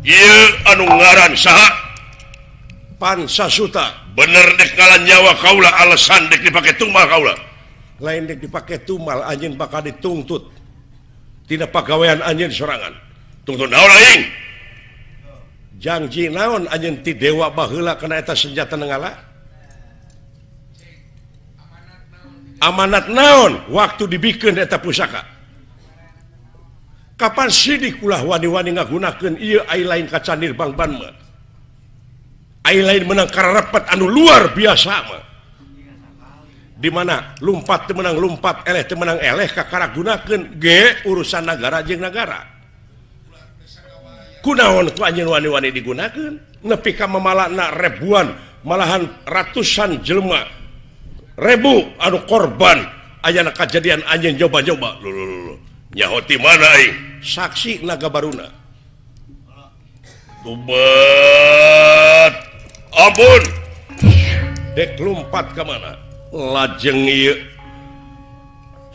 ieu anu ngaran saha Pansasuta bener dek ngalan nyawa kaula alasan dek dipake tumal kaula lain dek dipake tumal anjeun bakal dituntut tina pagawean anjeun sorangan tuntut naon aing janji naon anjeun ti dewa baheula kana eta senjata nengala amanat naon waktu dibikeun eta pusaka kapan sidik ulah wani-wani ngagunakeun ieu ai lain kaca nirbangban mah ai lain menang kararepet anu luar biasa mah di mana lumpat teu menang lumpat eleh teu menang eleh kakara gunakeun ge urusan negara jeung negara kunaon ku anjeun wani-wani digunakeun nepi ka mamalana ribuan malahan ratusan jelema ribu anu korban ayana kejadian anjeun nyoba-nyoba nyahoti mana aing saksi naga baruna tobat ampun dek lumpat ke mana lajeng ieu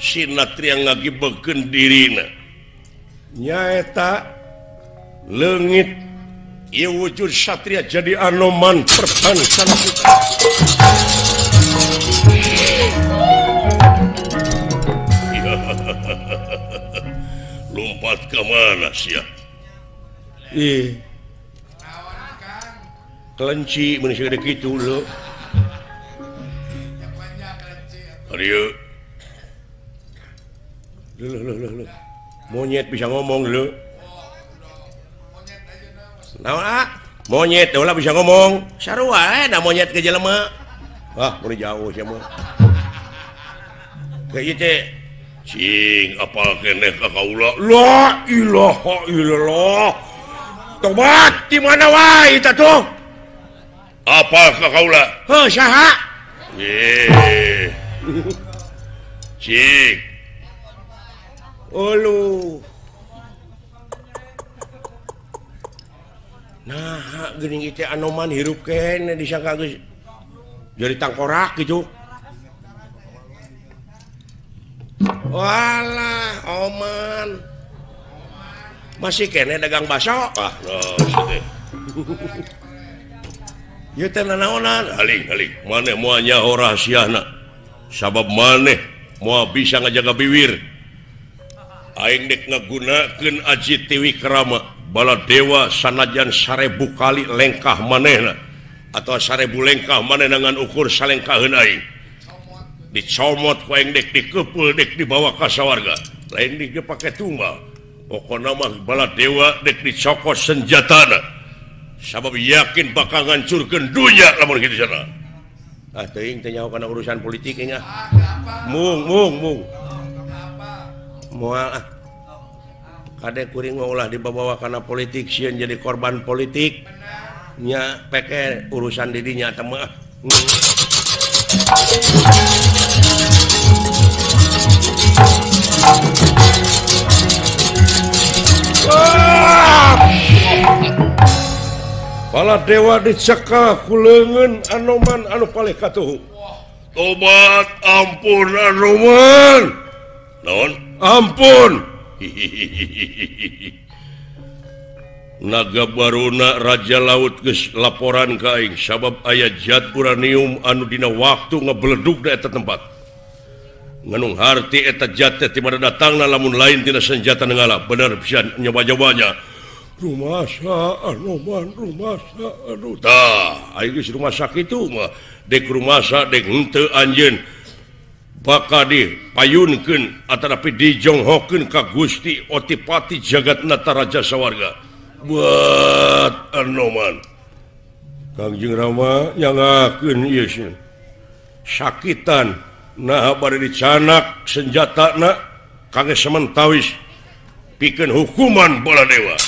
sinatria ngagibekeun dirina nyaeta leungit ieu wujud satria jadi anoman perpansan lompat ke mana sia kelenci mun geus kitu leuh Arieu monyet bisa ngomong leuh naon monyet ulah bisa ngomong sarua da monyet ke jelema mun jauh sia mah ka ieu teh cing apal keneh ka kaula la ilaha illallah tobat di mana wae eta tuh apal ka kaula heuh saha cing ulu nah geuning ieu teh anoman hirup kene disangka geus jadi tangkorak gitu walah oman masih kene dagang baso ieu teh naonan haling maneh moal nyaho rahasiana sabab maneh moal bisa ngajaga biwir aing dek ngagunakeun Aji Tiwikrama Baladewa sanajan 1000 kali lengkah manehna atau 1000 lengkah manenangan ukur salengkaheun aing dicomot ku aing dek dikeupul dek dibawa ka sawarga lain dipake tunggal pokona mah bala dewa dek dicokot senjatana sabab yakin bakal ngancurkeun dunya lamun kitu cenah teuing teh nyaho kana urusan politik nya mung moal kade kuring ulah dibawa kana politik sieun jadi korban politik nya peke urusan didinya teh mah Pala dewa dicekal ku leungeun Anoman anu palih katuhu. Tobat ampun Anoman. Naon? Ampun. Naga baruna Raja Laut geus laporan ka aing sabab aya zat uranium anu dina waktu ngabeledug da eta tempat. Nganung harti eta zat teh ti mana datangna lamun lain tina senjata nenggala. Bener pisan nyoba-nyobanya. Rumasa Anoman, rumasa anu tah aing geus rumah sakit itu mah dek rumasa dek henteu anjeun bakal dipayunkeun atanapi dijonghokeun ka Gusti Otipati Jagatnata Raja Sawarga buat Anoman. Kangjeng Rama nyangakeun ieu sakitan nah bari dicanak senjatana kangge sementawis pikeun hukuman bala dewa.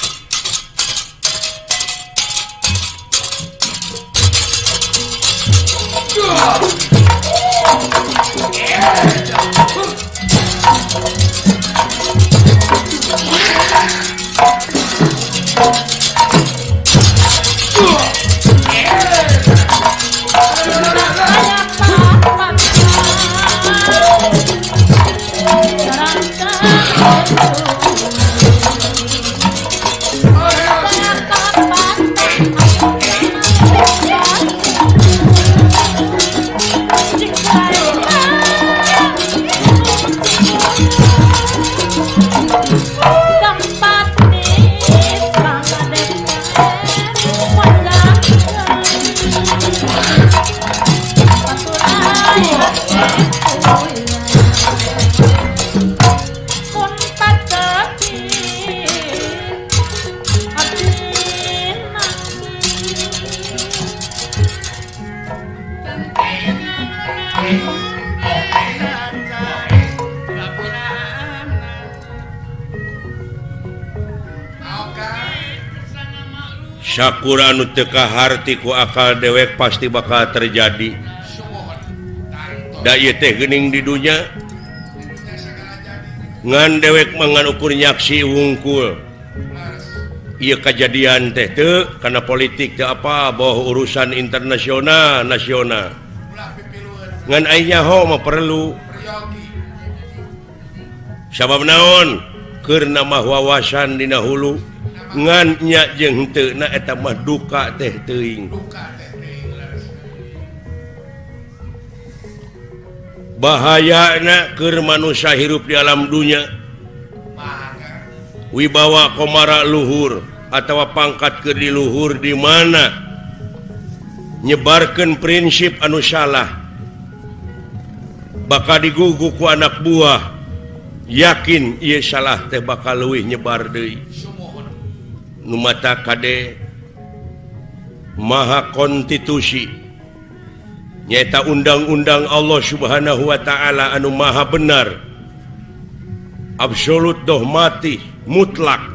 Syakura anu teu kaharti ku akal dewek pasti bakal terjadi. Da ieu teh geuning di dunya. Ngan dewek mangan ukur nyaksi wungkul. Ieu kajadian teh teu kana politik teh apa boh urusan internasional nasional. Ngan aing nyaho mah perlu. Sabab naon? Keur nambah wawasan dina hulu. Ngan nya jeung henteu na eta mah duka teh teuing. Bahayana keur manusia hirup di alam dunya. Wibawa komara luhur atawa pangkat keur di luhur di mana nyebarkeun prinsip anu salah bakal digugu ku anak buah yakin ieu salah teh bakal leuwih nyebar deui. Numata kade maha konstitusi nyata undang-undang Allah Subhanahu wa ta'ala anu maha benar absolut dohmati mutlak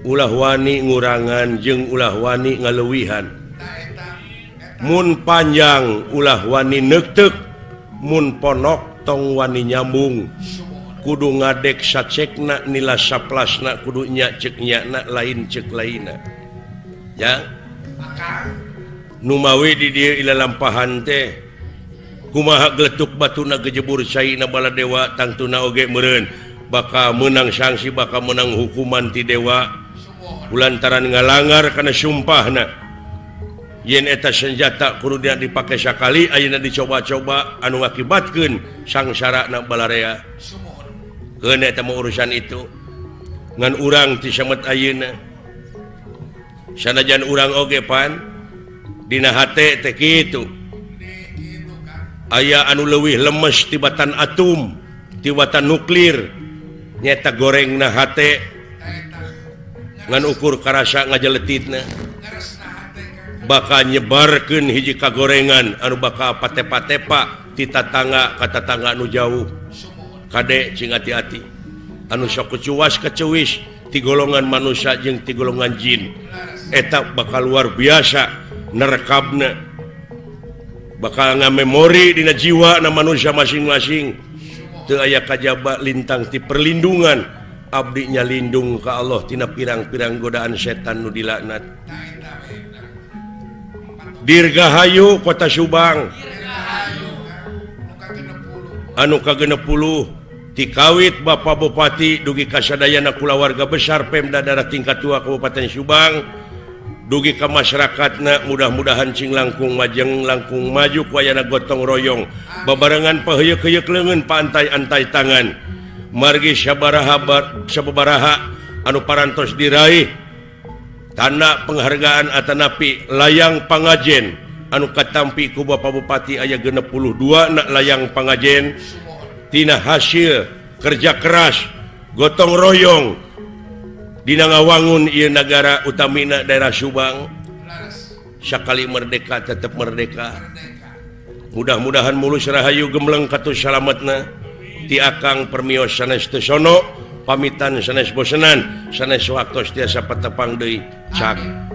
ulah wani ngurangan jeung ulah wani ngaleuwihan mun panjang ulah wani neukteuk mun ponok tong wani nyambung kudu ngadek sacekna nila saplasna kudu nya cek nyana lain cek laina ya numawi di dieu ila lampahan teh kumaha geletuk batuna gejebur caina bala dewa tangtuna oge meureun bakal menang sanksi bakal menang hukuman ti dewa kulantaran ngalanggar kana sumpahna yen eta senjata kudu dipake sakali ayeuna dicoba-coba anu ngakibatkeun sangsarana balarea keun eta mah urusan itu ngan urang ti samet ayeuna sanajan urang oge pan dina hate teh kitu aya anu leuwih lemes tibatan atom tibatan nuklir nyata gorengna hate ngan ukur karasa ngajeletitna bakal nyebarkeun hiji kagorengan anu bakal patepa-tepa ti tatangga ka tatangga anu jauh kade cing hati-hati anu sok kecuas kecewis ti golongan manusia jeung ti golongan jin eta bakal luar biasa nerekabna bakal ngamemori dina jiwa na manusia masing-masing teu aya kajaba lintang ti perlindungan abdi nya lindung ka Allah tina pirang-pirang godaan setan nu dilaknat. Dirgahayu Kota Subang anu ka-60 tikawit Bapak Bupati dugi kasadayana kulawarga besar Pemda daerah tingkat 2 Kabupaten Subang dugi ka masyarakatna mudah-mudahan cing langkung majeng langkung maju kuayana gotong royong babarengan paheuyeuh-heuyeuh leungeun paantai-antai tangan margi sababaraha anu parantos diraih tanda penghargaan atanapi layang pangajen anu katampi ku Bapak Bupati aya 62 na layang pangajen tina hasil kerja keras gotong royong dina ngawangun ieu nagara utamina daerah Subang sakali merdeka tetep merdeka mudah-mudahan mulus rahayu gembleng katus salametna ti akang permios sanes teu sono pamitan sanes bosenan sanes waktos tiasa patepang deui cak